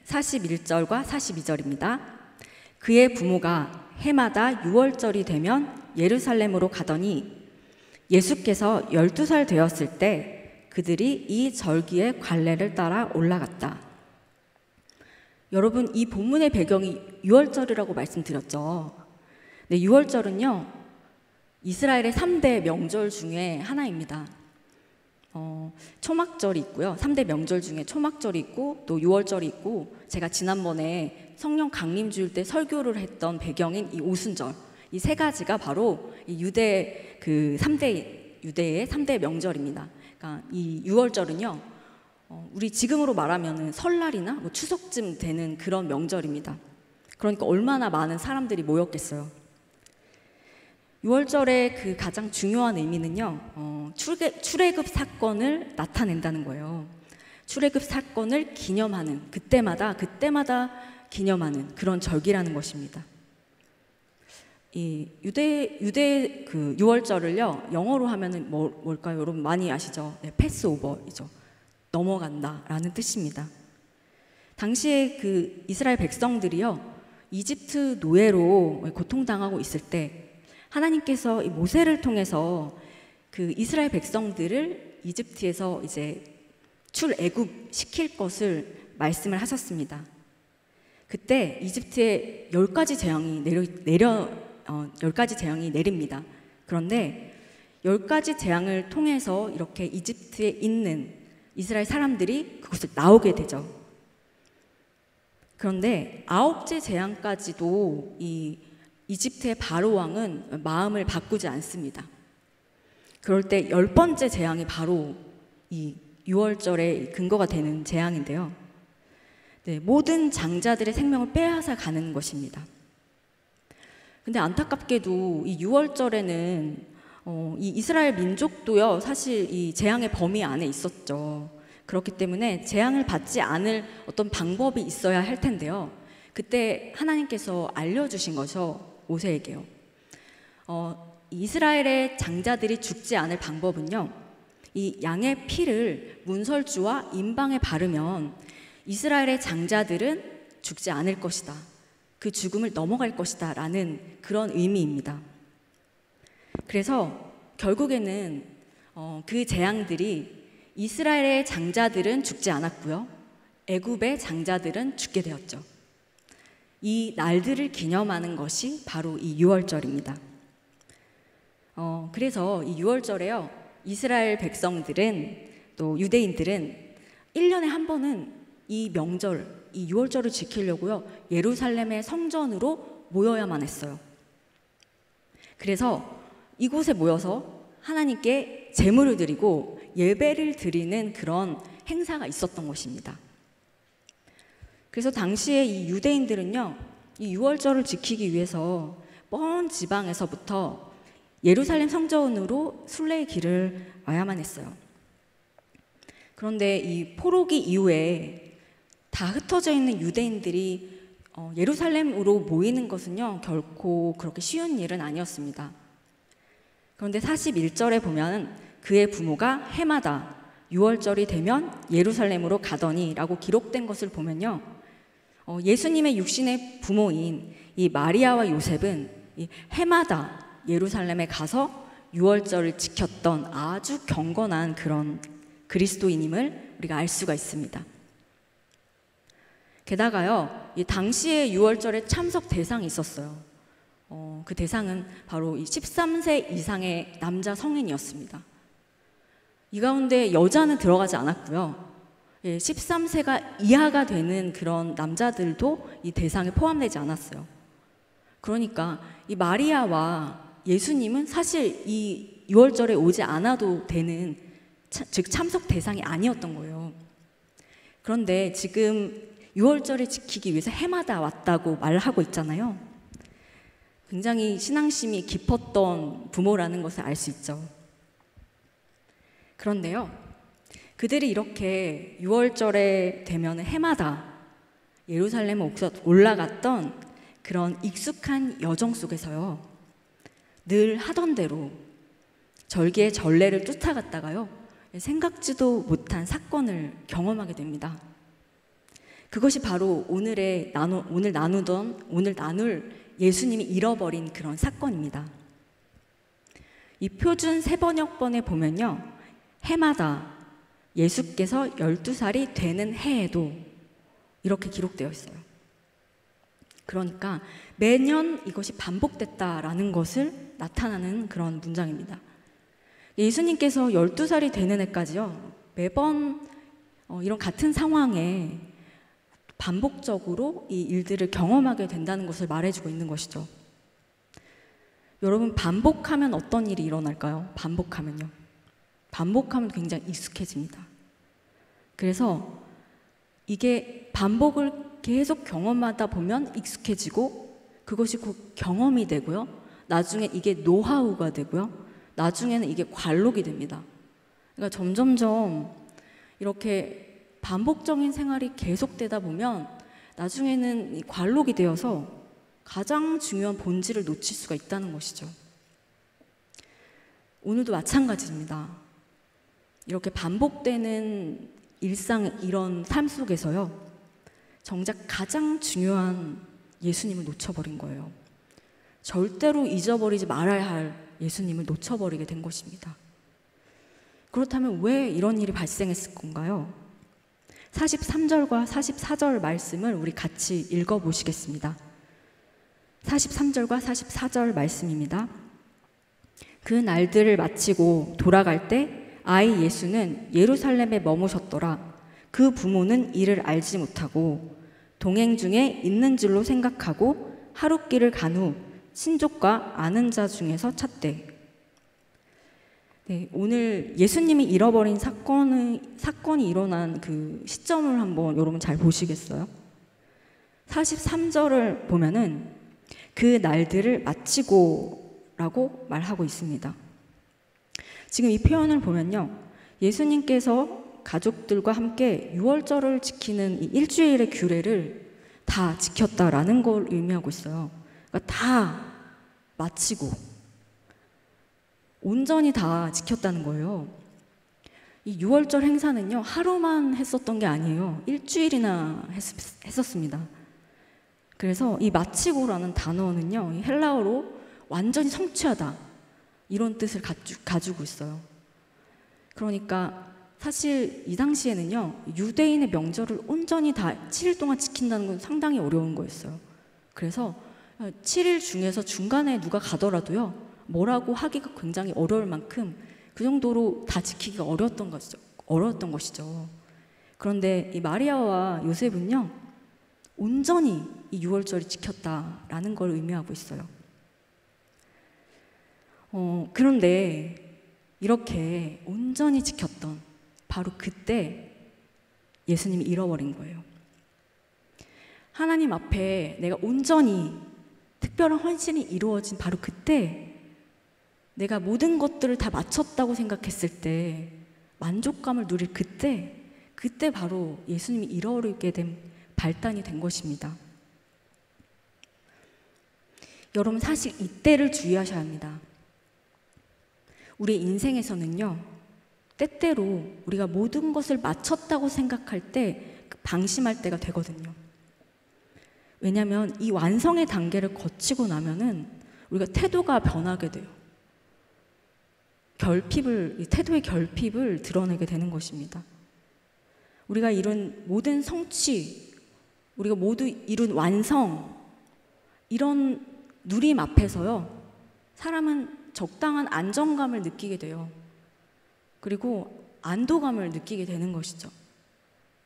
41절과 42절입니다. 그의 부모가 해마다 6월절이 되면 예루살렘으로 가더니 예수께서 12살 되었을 때 그들이 이 절기의 관례를 따라 올라갔다. 여러분, 이 본문의 배경이 6월절이라고 말씀드렸죠. 네, 6월절은요, 이스라엘의 3대 명절 중에 하나입니다. 초막절이 있고요. 3대 명절 중에 초막절이 있고 또 6월절이 있고, 제가 지난번에 성령 강림주일 때 설교를 했던 배경인 이 오순절, 이 세 가지가 바로 이 유대의 3대 명절입니다. 그러니까 이 6월절은요, 우리 지금으로 말하면 설날이나 뭐 추석쯤 되는 그런 명절입니다. 그러니까 얼마나 많은 사람들이 모였겠어요. 6월절의 그 가장 중요한 의미는요, 출애굽 사건을 나타낸다는 거예요. 출애굽 사건을 기념하는, 그때마다 기념하는 그런 절기라는 것입니다. 이 유대 그 6월절을요, 영어로 하면은 뭘까요? 여러분 많이 아시죠? 네, 패스오버이죠. 넘어간다라는 뜻입니다. 당시에 그 이스라엘 백성들이요, 이집트 노예로 고통당하고 있을 때 하나님께서 이 모세를 통해서 그 이스라엘 백성들을 이집트에서 이제 출애굽 시킬 것을 말씀을 하셨습니다. 그때 이집트에 10가지 재앙이 10가지 재앙이 내립니다. 그런데 10가지 재앙을 통해서 이렇게 이집트에 있는 이스라엘 사람들이 그곳을 나오게 되죠. 그런데 9째 재앙까지도 이 이집트의 바로 왕은 마음을 바꾸지 않습니다. 그럴 때 10번째 재앙이 바로 이 6월절의 근거가 되는 재앙인데요. 네, 모든 장자들의 생명을 빼앗아 가는 것입니다. 근데 안타깝게도 이 6월절에는 이 이스라엘 민족도요, 사실 이 재앙의 범위 안에 있었죠. 그렇기 때문에 재앙을 받지 않을 어떤 방법이 있어야 할 텐데요. 그때 하나님께서 알려주신 거죠. 모세에게요. 이스라엘의 장자들이 죽지 않을 방법은요, 이 양의 피를 문설주와 임방에 바르면 이스라엘의 장자들은 죽지 않을 것이다. 그 죽음을 넘어갈 것이다. 라는 그런 의미입니다. 그래서 결국에는 그 재앙들이 이스라엘의 장자들은 죽지 않았고요, 애굽의 장자들은 죽게 되었죠. 이 날들을 기념하는 것이 바로 이 6월절입니다. 그래서 이 6월절에요, 이스라엘 백성들은 또 유대인들은 1년에 한 번은 이 명절, 이 6월절을 지키려고요, 예루살렘의 성전으로 모여야만 했어요. 그래서 이곳에 모여서 하나님께 제물을 드리고 예배를 드리는 그런 행사가 있었던 것입니다. 그래서 당시에 이 유대인들은요, 이 6월절을 지키기 위해서 먼 지방에서부터 예루살렘 성전으로 순례의 길을 와야만 했어요. 그런데 이 포로기 이후에 다 흩어져 있는 유대인들이 예루살렘으로 모이는 것은요, 결코 그렇게 쉬운 일은 아니었습니다. 그런데 41절에 보면 그의 부모가 해마다 6월절이 되면 예루살렘으로 가더니 라고 기록된 것을 보면요, 예수님의 육신의 부모인 이 마리아와 요셉은 이 해마다 예루살렘에 가서 6월절을 지켰던 아주 경건한 그런 그리스도인임을 우리가 알 수가 있습니다. 게다가요, 이 당시에 6월절에 참석 대상이 있었어요. 그 대상은 바로 이 13세 이상의 남자 성인이었습니다. 이 가운데 여자는 들어가지 않았고요, 13세가 이하가 되는 그런 남자들도 이 대상에 포함되지 않았어요. 그러니까 이 마리아와 예수님은 사실 이 6월절에 오지 않아도 되는, 즉 참석 대상이 아니었던 거예요. 그런데 지금 6월절을 지키기 위해서 해마다 왔다고 말하고 있잖아요. 굉장히 신앙심이 깊었던 부모라는 것을 알 수 있죠. 그런데요, 그들이 이렇게 6월절에 되면 해마다 예루살렘에 올라갔던 그런 익숙한 여정 속에서요, 늘 하던 대로 절기의 전례를 쫓아갔다가요, 생각지도 못한 사건을 경험하게 됩니다. 그것이 바로 오늘 나눌 예수님이 잃어버린 그런 사건입니다. 이 표준 세번역본에 보면요, 해마다 예수께서 12살이 되는 해에도 이렇게 기록되어 있어요. 그러니까 매년 이것이 반복됐다라는 것을 나타나는 그런 문장입니다. 예수님께서 12살이 되는 해까지요, 매번 이런 같은 상황에 반복적으로 이 일들을 경험하게 된다는 것을 말해주고 있는 것이죠. 여러분, 반복하면 어떤 일이 일어날까요? 반복하면요, 반복하면 굉장히 익숙해집니다. 그래서 이게 반복을 계속 경험하다 보면 익숙해지고, 그것이 곧 경험이 되고요, 나중에 이게 노하우가 되고요, 나중에는 이게 관록이 됩니다. 그러니까 점점점 이렇게 반복적인 생활이 계속되다 보면 나중에는 이 관록이 되어서 가장 중요한 본질을 놓칠 수가 있다는 것이죠. 오늘도 마찬가지입니다. 이렇게 반복되는 일상, 이런 삶 속에서요, 정작 가장 중요한 예수님을 놓쳐버린 거예요. 절대로 잊어버리지 말아야 할 예수님을 놓쳐버리게 된 것입니다. 그렇다면 왜 이런 일이 발생했을 건가요? 43절과 44절 말씀을 우리 같이 읽어보시겠습니다. 43절과 44절 말씀입니다. 그 날들을 마치고 돌아갈 때 아이 예수는 예루살렘에 머무셨더라. 그 부모는 이를 알지 못하고 동행 중에 있는 줄로 생각하고 하룻길을 간 후 친족과 아는 자 중에서 찾되. 네, 오늘 예수님이 잃어버린 사건이 일어난 그 시점을 한번 여러분 잘 보시겠어요? 43절을 보면은 그 날들을 마치고 라고 말하고 있습니다. 지금 이 표현을 보면요, 예수님께서 가족들과 함께 유월절을 지키는 이 일주일의 규례를 다 지켰다라는 걸 의미하고 있어요. 그러니까 다 마치고 온전히 다 지켰다는 거예요. 이 유월절 행사는요, 하루만 했었던 게 아니에요. 일주일이나 했었습니다. 그래서 이 마치고라는 단어는요, 이 헬라어로 완전히 성취하다, 이런 뜻을 가지고 있어요. 그러니까 사실 이 당시에는요, 유대인의 명절을 온전히 다 7일 동안 지킨다는 건 상당히 어려운 거였어요. 그래서 7일 중에서 중간에 누가 가더라도요, 뭐라고 하기가 굉장히 어려울 만큼 그 정도로 다 지키기가 어려웠던 것이죠. 그런데 이 마리아와 요셉은요, 온전히 이 유월절을 지켰다라는 걸 의미하고 있어요. 그런데 이렇게 온전히 지켰던 바로 그때 예수님이 잃어버린 거예요. 하나님 앞에 내가 온전히 특별한 헌신이 이루어진 바로 그때, 내가 모든 것들을 다 마쳤다고 생각했을 때, 만족감을 누릴 그때 바로 예수님이 잃어버리게 된 발단이 된 것입니다. 여러분, 사실 이때를 주의하셔야 합니다. 우리 인생에서는요, 때때로 우리가 모든 것을 마쳤다고 생각할 때 방심할 때가 되거든요. 왜냐하면 이 완성의 단계를 거치고 나면은 우리가 태도가 변하게 돼요. 태도의 결핍을 드러내게 되는 것입니다. 우리가 이룬 모든 성취, 우리가 모두 이룬 완성, 이런 누림 앞에서요, 사람은 적당한 안정감을 느끼게 돼요. 그리고 안도감을 느끼게 되는 것이죠.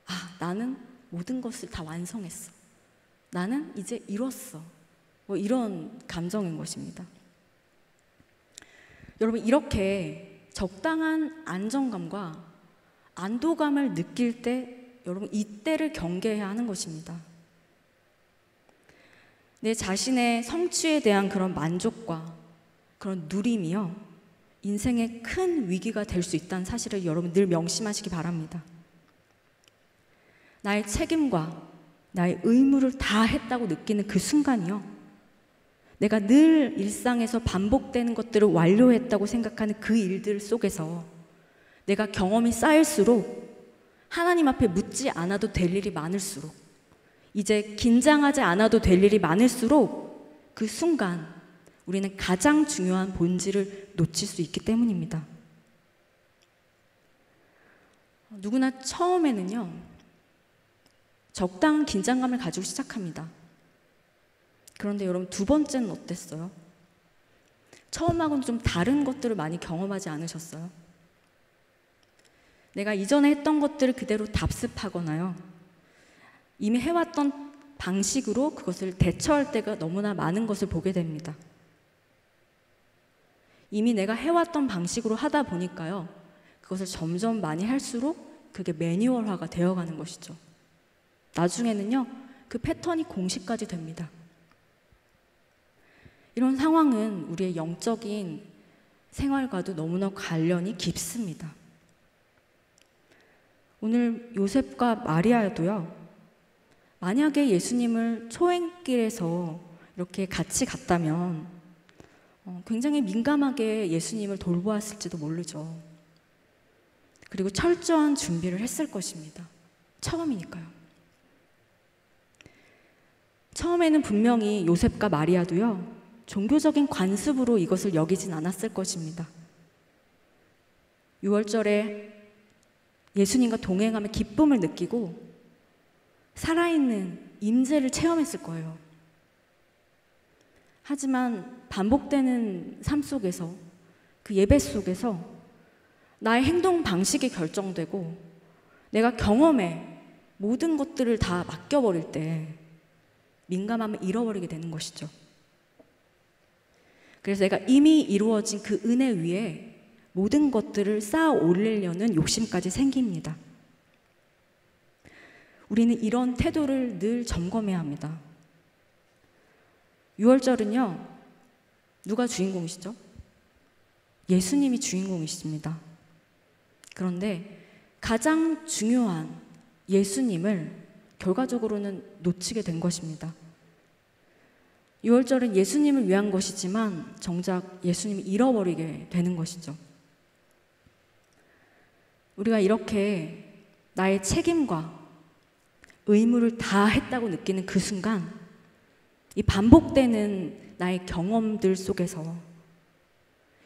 아, 나는 모든 것을 다 완성했어. 나는 이제 이뤘어. 뭐 이런 감정인 것입니다. 여러분, 이렇게 적당한 안정감과 안도감을 느낄 때 여러분, 이때를 경계해야 하는 것입니다. 내 자신의 성취에 대한 그런 만족과 그런 누림이요, 인생의 큰 위기가 될 수 있다는 사실을 여러분 늘 명심하시기 바랍니다. 나의 책임과 나의 의무를 다 했다고 느끼는 그 순간이요, 내가 늘 일상에서 반복되는 것들을 완료했다고 생각하는 그 일들 속에서 내가 경험이 쌓일수록 하나님 앞에 묻지 않아도 될 일이 많을수록 이제 긴장하지 않아도 될 일이 많을수록 그 순간 우리는 가장 중요한 본질을 놓칠 수 있기 때문입니다. 누구나 처음에는요, 적당한 긴장감을 가지고 시작합니다. 그런데 여러분, 두 번째는 어땠어요? 처음하고는 좀 다른 것들을 많이 경험하지 않으셨어요? 내가 이전에 했던 것들을 그대로 답습하거나요, 이미 해왔던 방식으로 그것을 대처할 때가 너무나 많은 것을 보게 됩니다. 이미 내가 해왔던 방식으로 하다 보니까요, 그것을 점점 많이 할수록 그게 매뉴얼화가 되어가는 것이죠. 나중에는요, 그 패턴이 공식까지 됩니다. 이런 상황은 우리의 영적인 생활과도 너무나 관련이 깊습니다. 오늘 요셉과 마리아도요, 만약에 예수님을 초행길에서 이렇게 같이 갔다면 굉장히 민감하게 예수님을 돌보았을지도 모르죠. 그리고 철저한 준비를 했을 것입니다. 처음이니까요. 처음에는 분명히 요셉과 마리아도요, 종교적인 관습으로 이것을 여기진 않았을 것입니다. 유월절에 예수님과 동행하며 기쁨을 느끼고 살아있는 임재를 체험했을 거예요. 하지만 반복되는 삶 속에서, 그 예배 속에서 나의 행동 방식이 결정되고 내가 경험에 모든 것들을 다 맡겨버릴 때 민감함을 잃어버리게 되는 것이죠. 그래서 내가 이미 이루어진 그 은혜 위에 모든 것들을 쌓아 올리려는 욕심까지 생깁니다. 우리는 이런 태도를 늘 점검해야 합니다. 유월절은요, 누가 주인공이시죠? 예수님이 주인공이십니다. 그런데 가장 중요한 예수님을 결과적으로는 놓치게 된 것입니다. 유월절은 예수님을 위한 것이지만 정작 예수님을 잃어버리게 되는 것이죠. 우리가 이렇게 나의 책임과 의무를 다 했다고 느끼는 그 순간, 이 반복되는 나의 경험들 속에서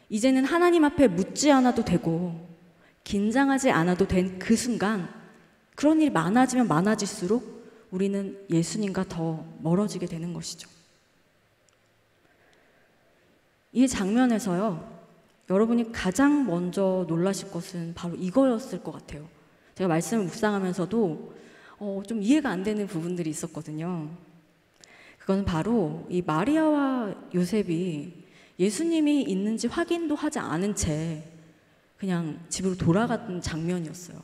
이제는 하나님 앞에 묻지 않아도 되고 긴장하지 않아도 된 그 순간, 그런 일이 많아지면 많아질수록 우리는 예수님과 더 멀어지게 되는 것이죠. 이 장면에서요, 여러분이 가장 먼저 놀라실 것은 바로 이거였을 것 같아요. 제가 말씀을 묵상하면서도 좀 이해가 안 되는 부분들이 있었거든요. 그건 바로 이 마리아와 요셉이 예수님이 있는지 확인도 하지 않은 채 그냥 집으로 돌아갔던 장면이었어요.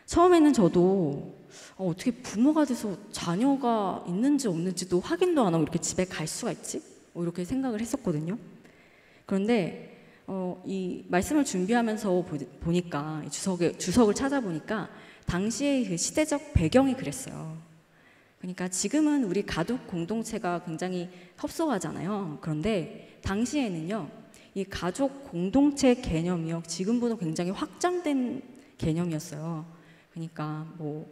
처음에는 저도 어떻게 부모가 돼서 자녀가 있는지 없는지도 확인도 안 하고 이렇게 집에 갈 수가 있지? 이렇게 생각을 했었거든요. 그런데 이 말씀을 준비하면서 보니까 주석을 찾아보니까 당시의 그 시대적 배경이 그랬어요. 그러니까 지금은 우리 가족 공동체가 굉장히 협소하잖아요. 그런데 당시에는요, 이 가족 공동체 개념이요, 지금보다 굉장히 확장된 개념이었어요. 그러니까 뭐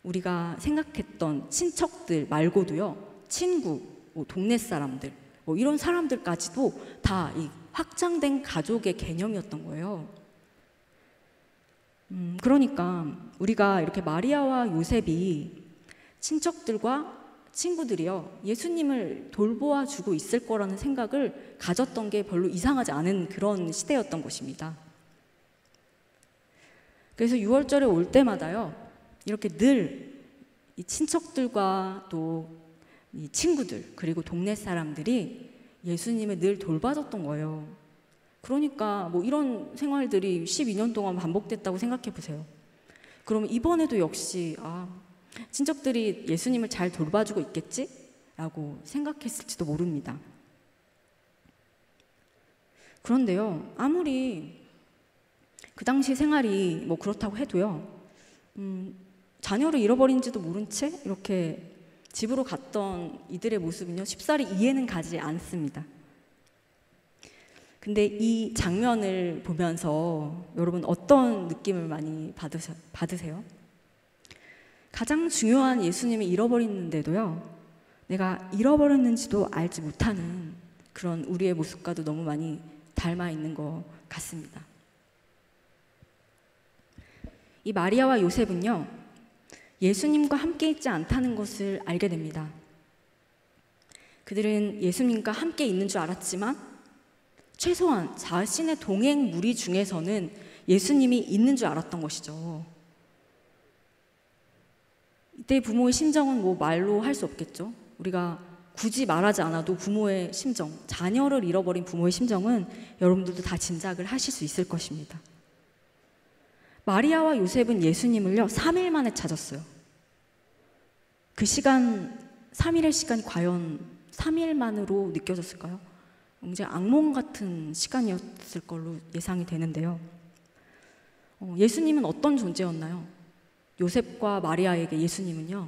우리가 생각했던 친척들 말고도요, 친구, 뭐 동네 사람들, 뭐 이런 사람들까지도 다 이 확장된 가족의 개념이었던 거예요. 그러니까 우리가 이렇게 마리아와 요셉이 친척들과 친구들이요, 예수님을 돌보아 주고 있을 거라는 생각을 가졌던 게 별로 이상하지 않은 그런 시대였던 것입니다. 그래서 유월절에 올 때마다요, 이렇게 늘 이 친척들과 또 이 친구들, 그리고 동네 사람들이 예수님을 늘 돌봐줬던 거예요. 그러니까 뭐 이런 생활들이 12년 동안 반복됐다고 생각해 보세요. 그러면 이번에도 역시 친척들이 예수님을 잘 돌봐주고 있겠지? 라고 생각했을지도 모릅니다. 그런데요, 아무리 그 당시 생활이 뭐 그렇다고 해도요, 자녀를 잃어버린지도 모른 채 이렇게 집으로 갔던 이들의 모습은요, 쉽사리 이해는 가지 않습니다. 근데 이 장면을 보면서 여러분 어떤 느낌을 많이 받으세요? 가장 중요한 예수님을 잃어버리는데도요, 내가 잃어버렸는지도 알지 못하는 그런 우리의 모습과도 너무 많이 닮아 있는 것 같습니다. 이 마리아와 요셉은요, 예수님과 함께 있지 않다는 것을 알게 됩니다. 그들은 예수님과 함께 있는 줄 알았지만 최소한 자신의 동행 무리 중에서는 예수님이 있는 줄 알았던 것이죠. 이때 부모의 심정은 뭐 말로 할 수 없겠죠. 우리가 굳이 말하지 않아도 부모의 심정, 자녀를 잃어버린 부모의 심정은 여러분들도 다 짐작을 하실 수 있을 것입니다. 마리아와 요셉은 예수님을요 3일 만에 찾았어요. 그 시간, 3일의 시간이 과연 3일만으로 느껴졌을까요? 굉장히 악몽 같은 시간이었을 걸로 예상이 되는데요. 예수님은 어떤 존재였나요? 요셉과 마리아에게 예수님은요,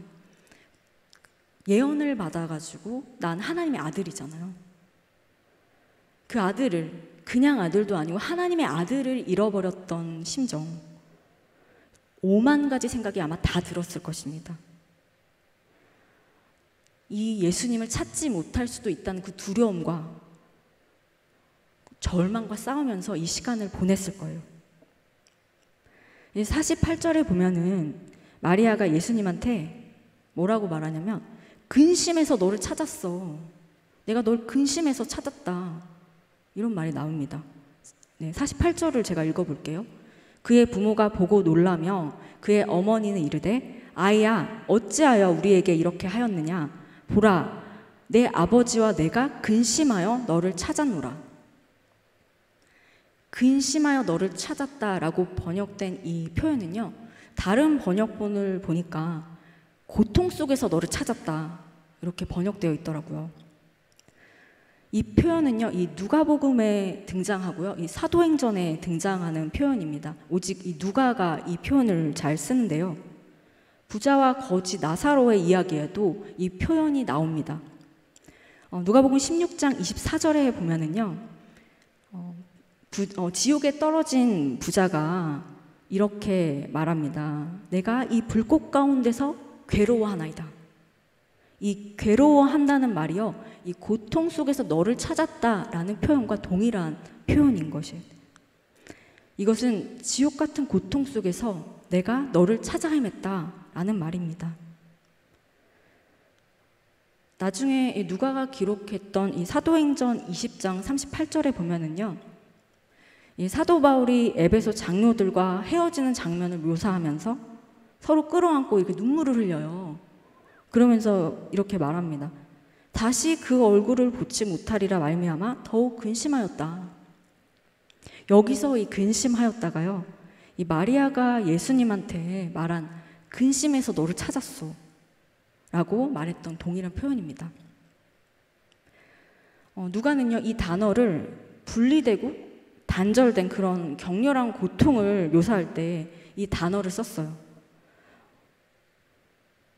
예언을 받아가지고 난 하나님의 아들이잖아요. 그 아들을, 그냥 아들도 아니고 하나님의 아들을 잃어버렸던 심정, 5만 가지 생각이 아마 다 들었을 것입니다. 이 예수님을 찾지 못할 수도 있다는 그 두려움과 절망과 싸우면서 이 시간을 보냈을 거예요. 48절에 보면은 마리아가 예수님한테 뭐라고 말하냐면, 근심해서 너를 찾았어. 내가 널 근심해서 찾았다. 이런 말이 나옵니다. 48절을 제가 읽어볼게요. 그의 부모가 보고 놀라며 그의 어머니는 이르되, 아이야, 어찌하여 우리에게 이렇게 하였느냐? 보라, 내 아버지와 내가 근심하여 너를 찾았노라. 근심하여 너를 찾았다라고 번역된 이 표현은요, 다른 번역본을 보니까 고통 속에서 너를 찾았다 이렇게 번역되어 있더라고요. 이 표현은요, 이 누가복음에 등장하고요, 이 사도행전에 등장하는 표현입니다. 오직 이 누가가 이 표현을 잘 쓰는데요, 부자와 거지 나사로의 이야기에도 이 표현이 나옵니다. 누가복음 16장 24절에 보면은요, 지옥에 떨어진 부자가 이렇게 말합니다. 내가 이 불꽃 가운데서 괴로워하나이다. 이 괴로워한다는 말이요, 이 고통 속에서 너를 찾았다라는 표현과 동일한 표현인 것이에요. 이것은 지옥 같은 고통 속에서 내가 너를 찾아 헤맸다라는 말입니다. 나중에 누가가 기록했던 이 사도행전 20장 38절에 보면은요, 이 사도 바울이 에베소 장로들과 헤어지는 장면을 묘사하면서 서로 끌어안고 이렇게 눈물을 흘려요. 그러면서 이렇게 말합니다. 다시 그 얼굴을 보지 못하리라 말미암아 더욱 근심하였다. 여기서 이 근심하였다가요, 이 마리아가 예수님한테 말한 근심해서 너를 찾았어 라고 말했던 동일한 표현입니다. 누가는요, 이 단어를 분리되고 단절된 그런 격렬한 고통을 묘사할 때 이 단어를 썼어요.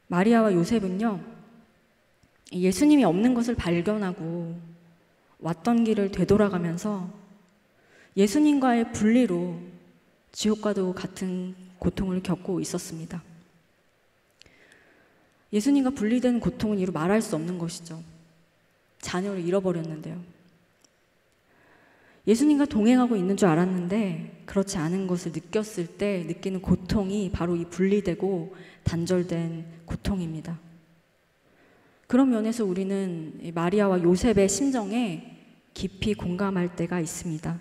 마리아와 요셉은요, 예수님이 없는 것을 발견하고 왔던 길을 되돌아가면서 예수님과의 분리로 지옥과도 같은 고통을 겪고 있었습니다. 예수님과 분리된 고통은 이루 말할 수 없는 것이죠. 자녀를 잃어버렸는데요. 예수님과 동행하고 있는 줄 알았는데 그렇지 않은 것을 느꼈을 때 느끼는 고통이 바로 이 분리되고 단절된 고통입니다. 그런 면에서 우리는 마리아와 요셉의 심정에 깊이 공감할 때가 있습니다.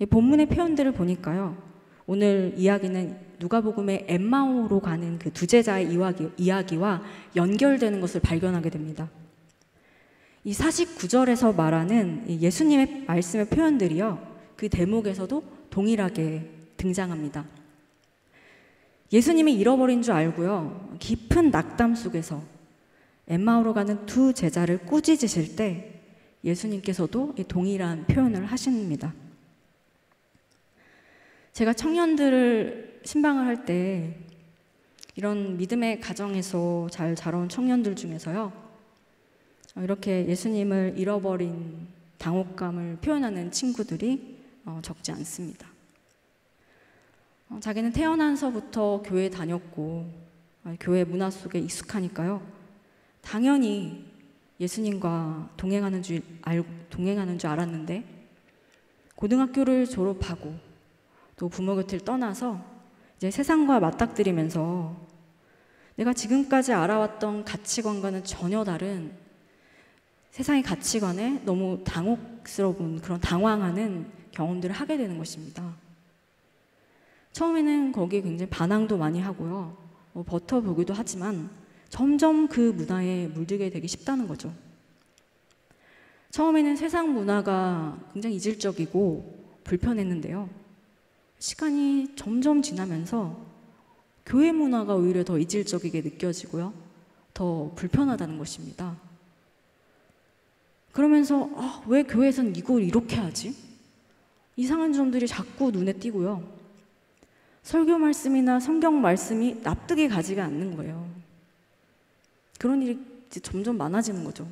본문의 표현들을 보니까요, 오늘 이야기는 누가복음의 엠마오로 가는 그 두 제자의 이야기와 연결되는 것을 발견하게 됩니다. 이 49절에서 말하는 예수님의 말씀의 표현들이요, 그 대목에서도 동일하게 등장합니다. 예수님이 잃어버린 줄 알고요, 깊은 낙담 속에서 엠마오로 가는 두 제자를 꾸짖으실 때 예수님께서도 동일한 표현을 하십니다. 제가 청년들을 신방을 할 때 이런 믿음의 가정에서 잘 자라온 청년들 중에서요, 이렇게 예수님을 잃어버린 당혹감을 표현하는 친구들이 적지 않습니다. 자기는 태어나서부터 교회에 다녔고 교회 문화 속에 익숙하니까요. 당연히 예수님과 동행하는 줄 알았는데 고등학교를 졸업하고 또 부모 곁을 떠나서 이제 세상과 맞닥뜨리면서 내가 지금까지 알아왔던 가치관과는 전혀 다른 세상의 가치관에 너무 당혹스러운 그런 당황하는 경험들을 하게 되는 것입니다. 처음에는 거기에 굉장히 반항도 많이 하고요. 버텨보기도 하지만 점점 그 문화에 물들게 되기 쉽다는 거죠. 처음에는 세상 문화가 굉장히 이질적이고 불편했는데요. 시간이 점점 지나면서 교회 문화가 오히려 더 이질적이게 느껴지고요. 더 불편하다는 것입니다. 그러면서 왜 교회에서는 이걸 이렇게 하지? 이상한 점들이 자꾸 눈에 띄고요. 설교 말씀이나 성경 말씀이 납득이 가지가 않는 거예요. 그런 일이 이제 점점 많아지는 거죠.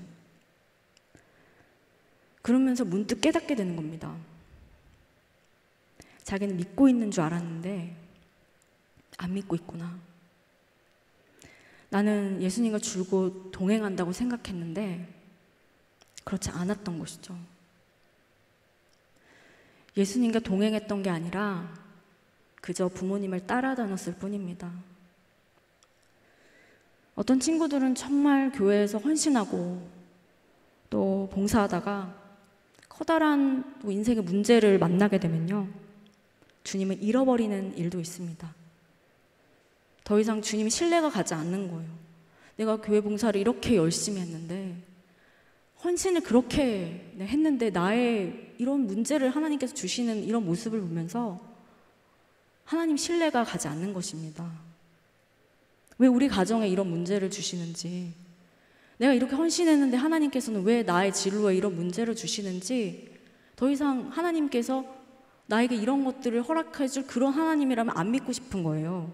그러면서 문득 깨닫게 되는 겁니다. 자기는 믿고 있는 줄 알았는데 안 믿고 있구나. 나는 예수님과 줄곧 동행한다고 생각했는데 그렇지 않았던 것이죠. 예수님과 동행했던 게 아니라 그저 부모님을 따라다녔을 뿐입니다. 어떤 친구들은 정말 교회에서 헌신하고 또 봉사하다가 커다란 인생의 문제를 만나게 되면요, 주님을 잃어버리는 일도 있습니다. 더 이상 주님이 신뢰가 가지 않는 거예요. 내가 교회 봉사를 이렇게 열심히 했는데, 헌신을 그렇게 했는데 나의 이런 문제를 하나님께서 주시는 이런 모습을 보면서 하나님 신뢰가 가지 않는 것입니다. 왜 우리 가정에 이런 문제를 주시는지, 내가 이렇게 헌신했는데 하나님께서는 왜 나의 진로에 이런 문제를 주시는지, 더 이상 하나님께서 나에게 이런 것들을 허락해 줄 그런 하나님이라면 안 믿고 싶은 거예요.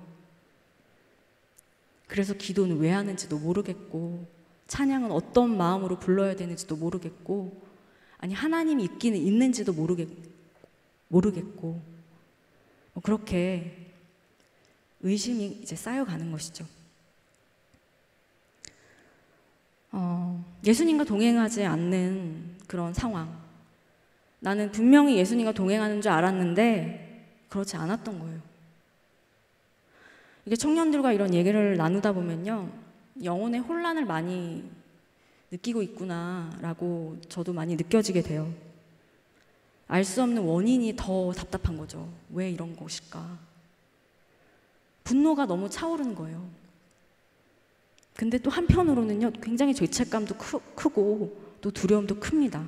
그래서 기도는 왜 하는지도 모르겠고, 찬양은 어떤 마음으로 불러야 되는지도 모르겠고, 아니 하나님이 있기는 있는지도 모르겠고, 그렇게 의심이 이제 쌓여가는 것이죠. 예수님과 동행하지 않는 그런 상황, 나는 분명히 예수님과 동행하는 줄 알았는데 그렇지 않았던 거예요. 이게 청년들과 이런 얘기를 나누다 보면요, 영혼의 혼란을 많이 느끼고 있구나라고 저도 많이 느껴지게 돼요. 알 수 없는 원인이 더 답답한 거죠. 왜 이런 것일까? 분노가 너무 차오르는 거예요. 근데 또 한편으로는요, 굉장히 죄책감도 크고 또 두려움도 큽니다.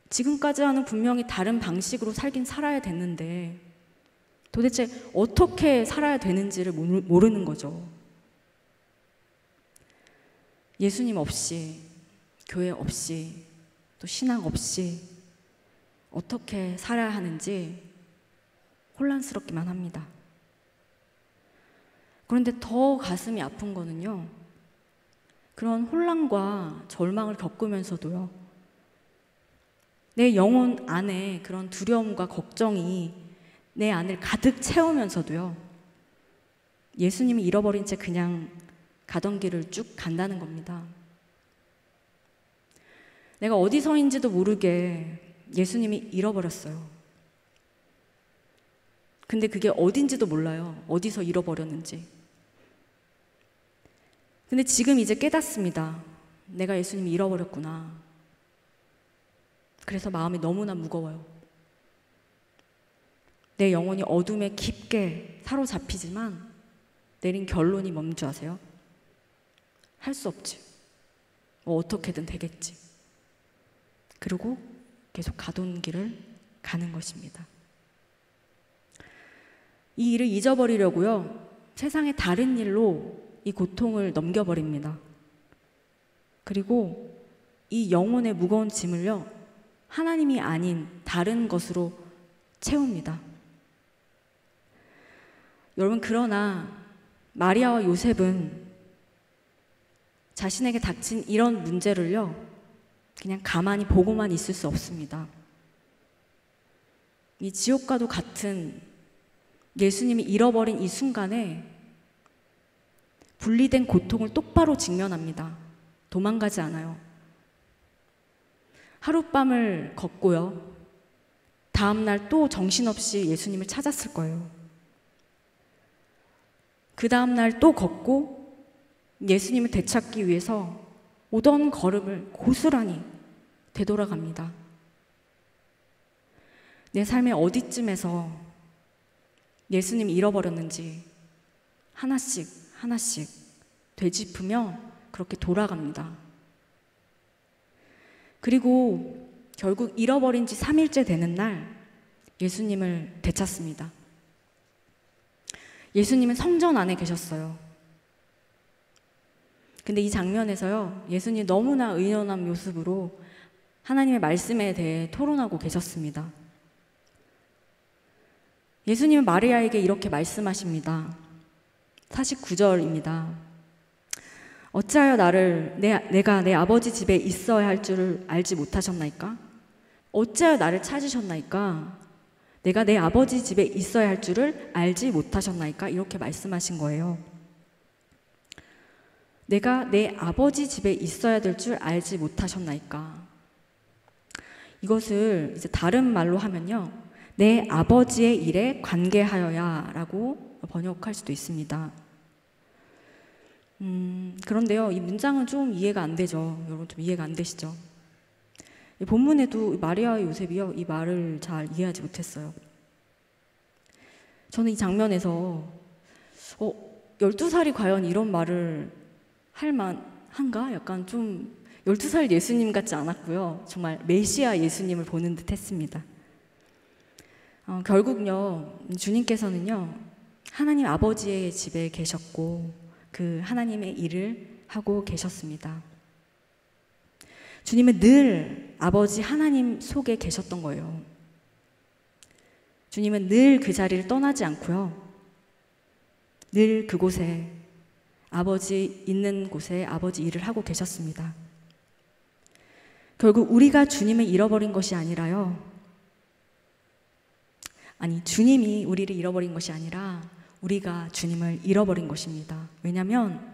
지금까지와는 분명히 다른 방식으로 살긴 살아야 됐는데 도대체 어떻게 살아야 되는지를 모르는 거죠. 예수님 없이, 교회 없이, 또 신앙 없이 어떻게 살아야 하는지 혼란스럽기만 합니다. 그런데 더 가슴이 아픈 거는요, 그런 혼란과 절망을 겪으면서도요, 내 영혼 안에 그런 두려움과 걱정이 내 안을 가득 채우면서도요, 예수님이 잃어버린 채 그냥 가던 길을 쭉 간다는 겁니다. 내가 어디서인지도 모르게 예수님이 잃어버렸어요. 근데 그게 어딘지도 몰라요. 어디서 잃어버렸는지. 근데 지금 이제 깨닫습니다. 내가 예수님이 잃어버렸구나. 그래서 마음이 너무나 무거워요. 내 영혼이 어둠에 깊게 사로잡히지만 내린 결론이 뭔지 아세요? 할 수 없지. 어떻게든 되겠지. 그리고 계속 가던 길을 가는 것입니다. 이 일을 잊어버리려고요, 세상의 다른 일로 이 고통을 넘겨버립니다. 그리고 이 영혼의 무거운 짐을요, 하나님이 아닌 다른 것으로 채웁니다. 여러분, 그러나 마리아와 요셉은 자신에게 닥친 이런 문제를요, 그냥 가만히 보고만 있을 수 없습니다. 이 지옥과도 같은 예수님이 잃어버린 이 순간에 분리된 고통을 똑바로 직면합니다. 도망가지 않아요. 하룻밤을 걷고요. 다음날 또 정신없이 예수님을 찾았을 거예요. 그 다음날 또 걷고 예수님을 되찾기 위해서 오던 걸음을 고스란히 되돌아갑니다. 내 삶의 어디쯤에서 예수님을 잃어버렸는지 하나씩 하나씩 되짚으며 그렇게 돌아갑니다. 그리고 결국 잃어버린 지 3일째 되는 날 예수님을 되찾습니다. 예수님은 성전 안에 계셨어요. 근데 이 장면에서요, 예수님이 너무나 의연한 모습으로 하나님의 말씀에 대해 토론하고 계셨습니다. 예수님은 마리아에게 이렇게 말씀하십니다. 49절입니다. 어찌하여 내가 내 아버지 집에 있어야 할 줄을 알지 못하셨나이까? 어찌하여 나를 찾으셨나이까? 내가 내 아버지 집에 있어야 할 줄을 알지 못하셨나이까? 이렇게 말씀하신 거예요. 내가 내 아버지 집에 있어야 될 줄 알지 못하셨나이까? 이것을 이제 다른 말로 하면요, 내 아버지의 일에 관계하여야 라고 번역할 수도 있습니다. 그런데요, 이 문장은 좀 이해가 안 되죠. 여러분 좀 이해가 안 되시죠? 본문에도 마리아와 요셉이요, 이 말을 잘 이해하지 못했어요. 저는 이 장면에서 12살이 과연 이런 말을 할 만한가? 약간 좀 12살 예수님 같지 않았고요. 정말 메시아 예수님을 보는 듯 했습니다. 결국요, 주님께서는요, 하나님 아버지의 집에 계셨고 그 하나님의 일을 하고 계셨습니다. 주님은 늘 아버지 하나님 속에 계셨던 거예요. 주님은 늘 그 자리를 떠나지 않고요, 늘 그곳에 아버지 있는 곳에 아버지 일을 하고 계셨습니다. 결국 우리가 주님을 잃어버린 것이 아니라요, 주님이 우리를 잃어버린 것이 아니라 우리가 주님을 잃어버린 것입니다. 왜냐하면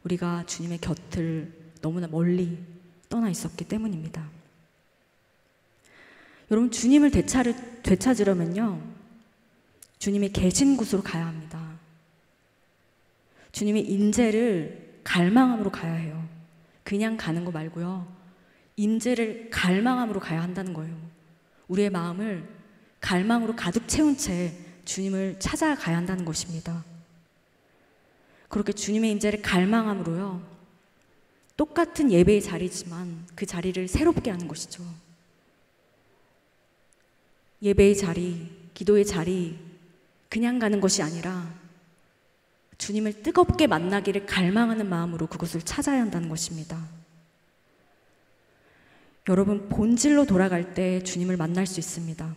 우리가 주님의 곁을 너무나 멀리 떠나 있었기 때문입니다. 여러분, 주님을 되찾으려면요, 주님이 계신 곳으로 가야 합니다. 주님의 임재를 갈망함으로 가야 해요. 그냥 가는 거 말고요, 임재를 갈망함으로 가야 한다는 거예요. 우리의 마음을 갈망으로 가득 채운 채 주님을 찾아가야 한다는 것입니다. 그렇게 주님의 임재를 갈망함으로요, 똑같은 예배의 자리지만 그 자리를 새롭게 하는 것이죠. 예배의 자리, 기도의 자리, 그냥 가는 것이 아니라 주님을 뜨겁게 만나기를 갈망하는 마음으로 그것을 찾아야 한다는 것입니다. 여러분, 본질로 돌아갈 때 주님을 만날 수 있습니다.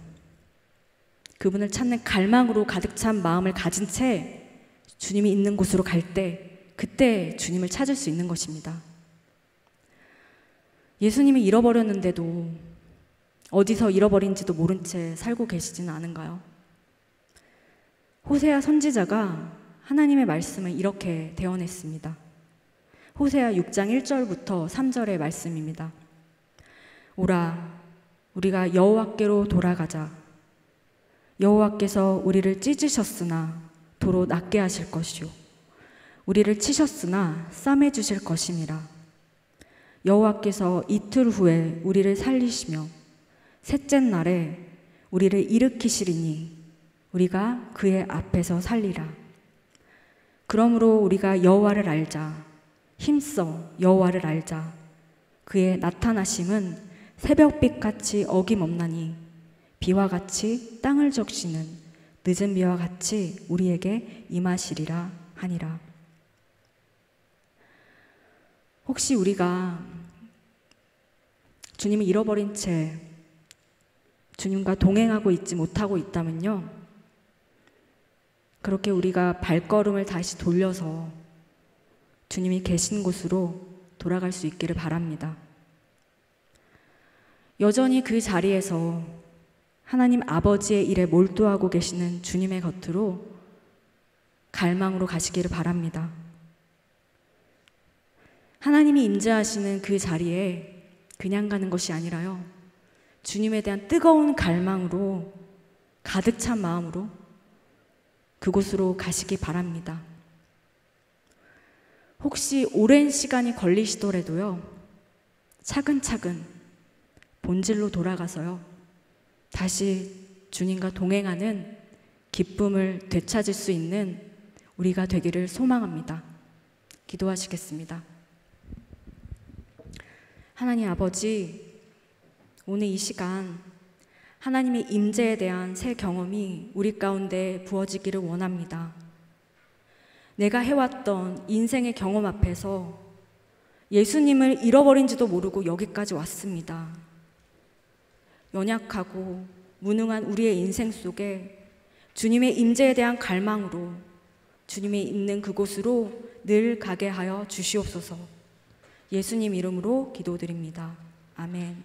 그분을 찾는 갈망으로 가득 찬 마음을 가진 채 주님이 있는 곳으로 갈 때, 그때 주님을 찾을 수 있는 것입니다. 예수님을 잃어버렸는데도 어디서 잃어버린지도 모른 채 살고 계시지는 않은가요? 호세아 선지자가 하나님의 말씀을 이렇게 대언했습니다. 호세아 6장 1절부터 3절의 말씀입니다. 오라, 우리가 여호와께로 돌아가자. 여호와께서 우리를 찢으셨으나 도로 낫게 하실 것이요, 우리를 치셨으나 싸매 주실 것임이라. 여호와께서 이틀 후에 우리를 살리시며 셋째 날에 우리를 일으키시리니 우리가 그의 앞에서 살리라. 그러므로 우리가 여호와를 알자. 힘써 여호와를 알자. 그의 나타나심은 새벽빛같이 어김없나니 비와 같이 땅을 적시는 늦은 비와 같이 우리에게 임하시리라 하니라. 혹시 우리가 주님을 잃어버린 채 주님과 동행하고 있지 못하고 있다면요, 그렇게 우리가 발걸음을 다시 돌려서 주님이 계신 곳으로 돌아갈 수 있기를 바랍니다. 여전히 그 자리에서 하나님 아버지의 일에 몰두하고 계시는 주님의 곁으로 갈망으로 가시기를 바랍니다. 하나님이 임재하시는 그 자리에 그냥 가는 것이 아니라요, 주님에 대한 뜨거운 갈망으로, 가득 찬 마음으로 그곳으로 가시기 바랍니다. 혹시 오랜 시간이 걸리시더라도요, 차근차근 본질로 돌아가서요, 다시 주님과 동행하는 기쁨을 되찾을 수 있는 우리가 되기를 소망합니다. 기도하시겠습니다. 하나님 아버지, 오늘 이 시간 하나님의 임재에 대한 새 경험이 우리 가운데 부어지기를 원합니다. 내가 해왔던 인생의 경험 앞에서 예수님을 잃어버린지도 모르고 여기까지 왔습니다. 연약하고 무능한 우리의 인생 속에 주님의 임재에 대한 갈망으로 주님이 있는 그곳으로 늘 가게 하여 주시옵소서. 예수님 이름으로 기도드립니다. 아멘.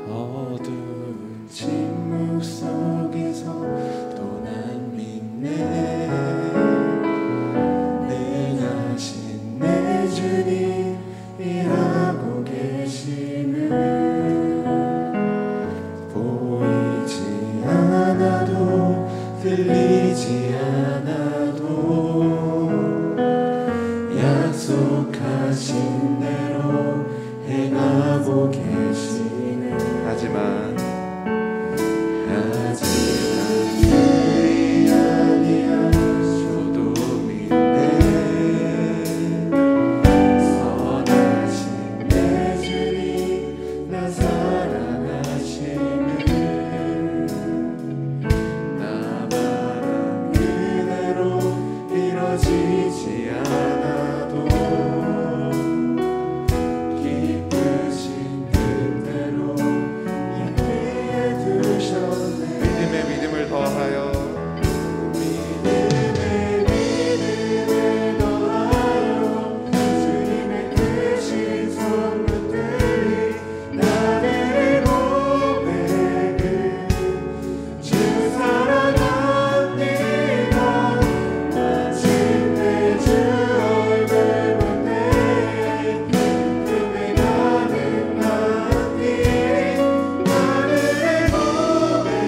어두운 침묵 속에서 또 난 믿네. 능하신 내 주님 일하고 계심을 보이지 않아도 들리지 않아도 약속하신 대로 행하고 계시네. 하지만 그리 아니야. 저도 믿네. 선하신 내 주님 나 사랑하시네. 나 바란 그대로 이뤄지지 않아도 기쁘신 뜻대로 이끄게 두셨네. 믿음에 믿음을 더하여 믿음에 믿음을 더하여 주님의 크신 선물들이 나를 고백을 주 사랑합니다. 마침내 주 얼굴 보네. 금에 가는 나니 나를 고백을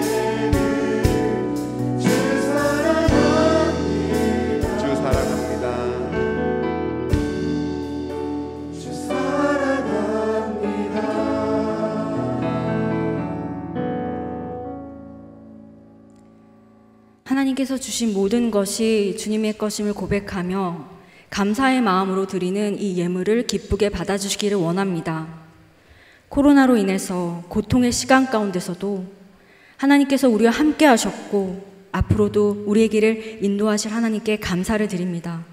주 사랑합니다. 주 사랑합니다. 주 사랑합니다. 하나님께서 주신 모든 것이 주님의 것임을 고백하며 감사의 마음으로 드리는 이 예물을 기쁘게 받아주시기를 원합니다. 코로나로 인해서 고통의 시간 가운데서도 하나님께서 우리와 함께 하셨고 앞으로도 우리의 길을 인도하실 하나님께 감사를 드립니다.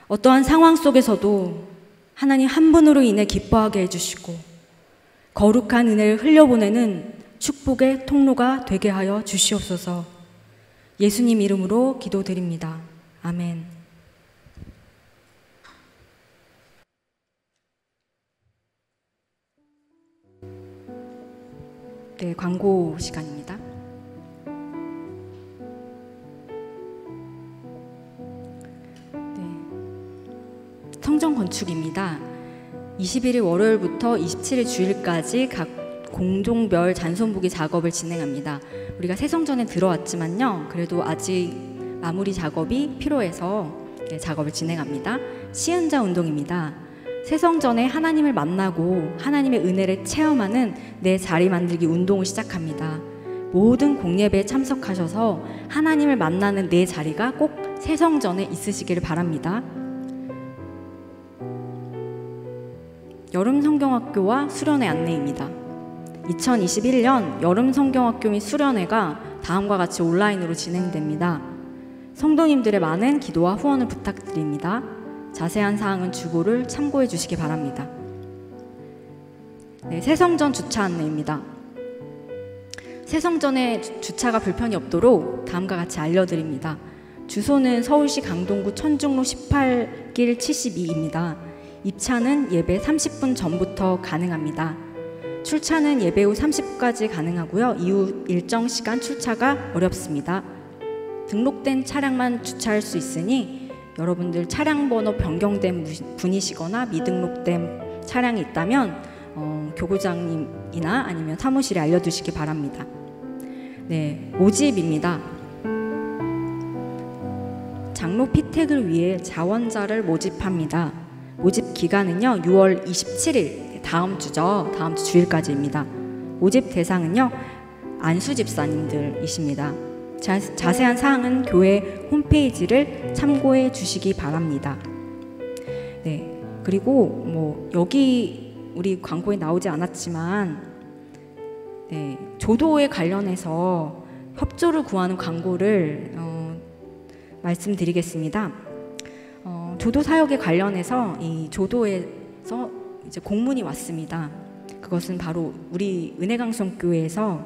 어떠한 상황 속에서도 하나님 한 분으로 인해 기뻐하게 해주시고 거룩한 은혜를 흘려보내는 축복의 통로가 되게 하여 주시옵소서. 예수님 이름으로 기도드립니다. 아멘. 네, 광고 시간입니다. 네, 성전 건축입니다. 21일 월요일부터 27일 주일까지 각 공종별 잔손보기 작업을 진행합니다. 우리가 새 성전에 들어왔지만요, 그래도 아직 마무리 작업이 필요해서 작업을 진행합니다. 시은자 운동입니다. 새 성전에 하나님을 만나고 하나님의 은혜를 체험하는 내 자리 만들기 운동을 시작합니다. 모든 공예배에 참석하셔서 하나님을 만나는 내 자리가 꼭 새 성전에 있으시기를 바랍니다. 여름 성경학교와 수련회 안내입니다. 2021년 여름 성경학교 및 수련회가 다음과 같이 온라인으로 진행됩니다. 성도님들의 많은 기도와 후원을 부탁드립니다. 자세한 사항은 주보를 참고해 주시기 바랍니다. 네, 새성전 주차 안내입니다. 새성전에 주차가 불편이 없도록 다음과 같이 알려드립니다. 주소는 서울시 강동구 천중로 18길 72입니다. 입차는 예배 30분 전부터 가능합니다. 출차는 예배 후 30분까지 가능하고요. 이후 일정 시간 출차가 어렵습니다. 등록된 차량만 주차할 수 있으니 여러분들 차량 번호 변경된 분이시거나 미등록된 차량이 있다면 교구장님이나 아니면 사무실에 알려두시기 바랍니다. 네, 모집입니다. 장로 피택을 위해 자원자를 모집합니다. 모집 기간은요 6월 27일 다음 주죠. 다음 주 주일까지입니다. 모집 대상은요 안수 집사님들이십니다. 자세한 사항은 교회 홈페이지를 참고해 주시기 바랍니다. 네, 그리고 여기 우리 광고에 나오지 않았지만 네, 조도에 관련해서 협조를 구하는 광고를 말씀드리겠습니다. 조도 사역에 관련해서 이 조도에서 이제 공문이 왔습니다. 그것은 바로 우리 은혜강성교회에서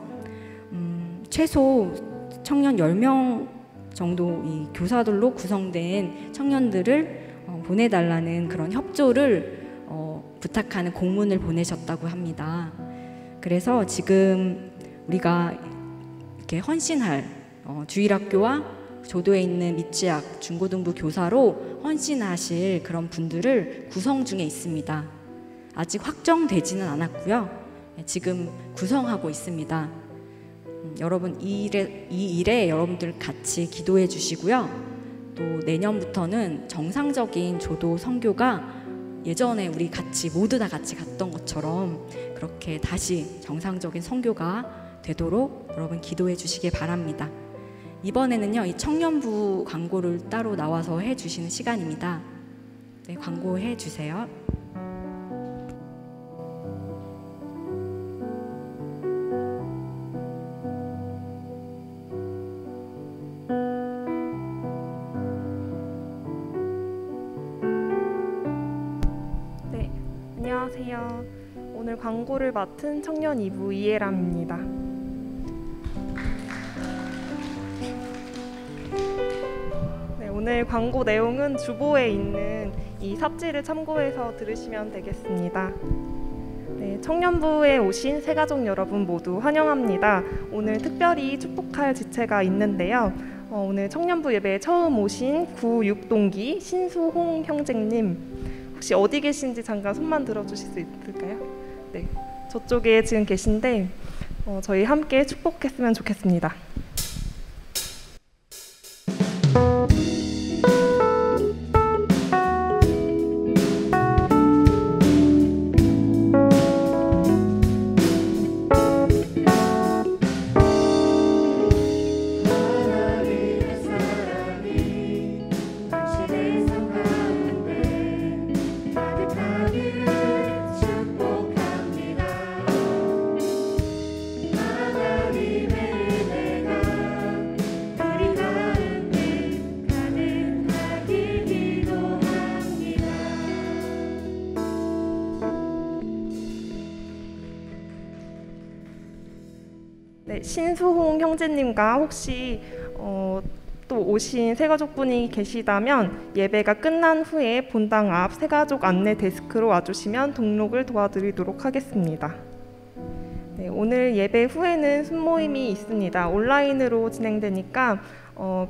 최소 청년 10명 정도 이 교사들로 구성된 청년들을 보내달라는 그런 협조를 부탁하는 공문을 보내셨다고 합니다. 그래서 지금 우리가 이렇게 헌신할 주일학교와 조도에 있는 미취학 중고등부 교사로 헌신하실 그런 분들을 구성 중에 있습니다. 아직 확정되지는 않았고요. 지금 구성하고 있습니다. 여러분 이 일에 여러분들 같이 기도해 주시고요. 또 내년부터는 정상적인 조도 선교가 예전에 우리 모두 다 같이 갔던 것처럼 그렇게 다시 정상적인 선교가 되도록 여러분 기도해 주시기 바랍니다. 이번에는요 이 청년부 광고를 따로 나와서 해주시는 시간입니다. 네, 광고해 주세요. 네, 안녕하세요. 오늘 광고를 맡은 청년 2부 이혜람입니다. 오늘 광고 내용은 주보에 있는 이 삽지를 참고해서 들으시면 되겠습니다. 네, 청년부에 오신 새가족 여러분 모두 환영합니다. 오늘 특별히 축복할 지체가 있는데요. 오늘 청년부 예배에 처음 오신 96동기 신수홍 형제님, 혹시 어디 계신지 잠깐 손만 들어주실 수 있을까요? 네, 저쪽에 지금 계신데 저희 함께 축복했으면 좋겠습니다. 네, 신수홍 형제님과 혹시 또 오신 새가족분이 계시다면 예배가 끝난 후에 본당 앞 새가족 안내 데스크로 와주시면 등록을 도와드리도록 하겠습니다. 네, 오늘 예배 후에는 순모임이 있습니다. 온라인으로 진행되니까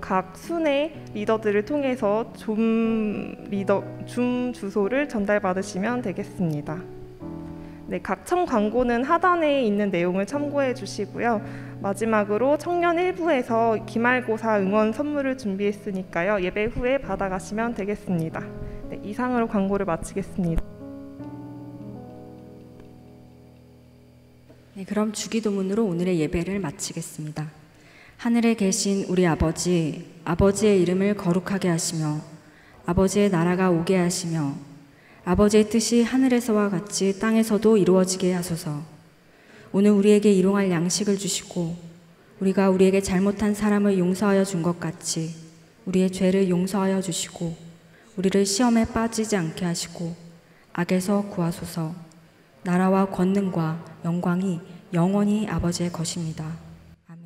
각 순회 리더들을 통해서 줌 주소를 전달받으시면 되겠습니다. 네, 각 청 광고는 하단에 있는 내용을 참고해 주시고요. 마지막으로 청년 1부에서 기말고사 응원 선물을 준비했으니까요. 예배 후에 받아가시면 되겠습니다. 네, 이상으로 광고를 마치겠습니다. 네, 그럼 주기도문으로 오늘의 예배를 마치겠습니다. 하늘에 계신 우리 아버지, 아버지의 이름을 거룩하게 하시며 아버지의 나라가 오게 하시며 아버지의 뜻이 하늘에서와 같이 땅에서도 이루어지게 하소서. 오늘 우리에게 일용할 양식을 주시고 우리가 우리에게 잘못한 사람을 용서하여 준 것 같이 우리의 죄를 용서하여 주시고 우리를 시험에 빠지지 않게 하시고 악에서 구하소서. 나라와 권능과 영광이 영원히 아버지의 것입니다. 아멘.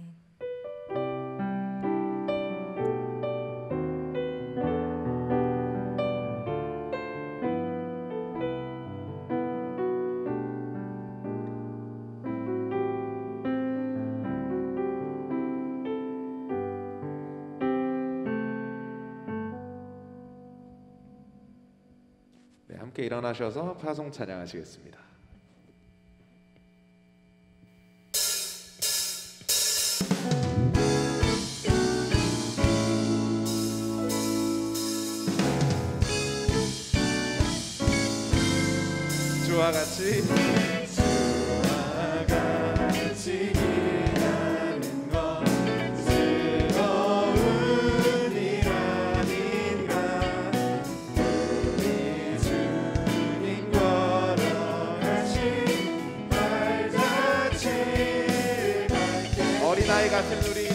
함께 일어나셔서 파송 찬양하시겠습니다. 주와 같이 기다는 건 즐거운 일 아닌가. 우리 주님 걸어가신 발자취 어린아이 같은 우리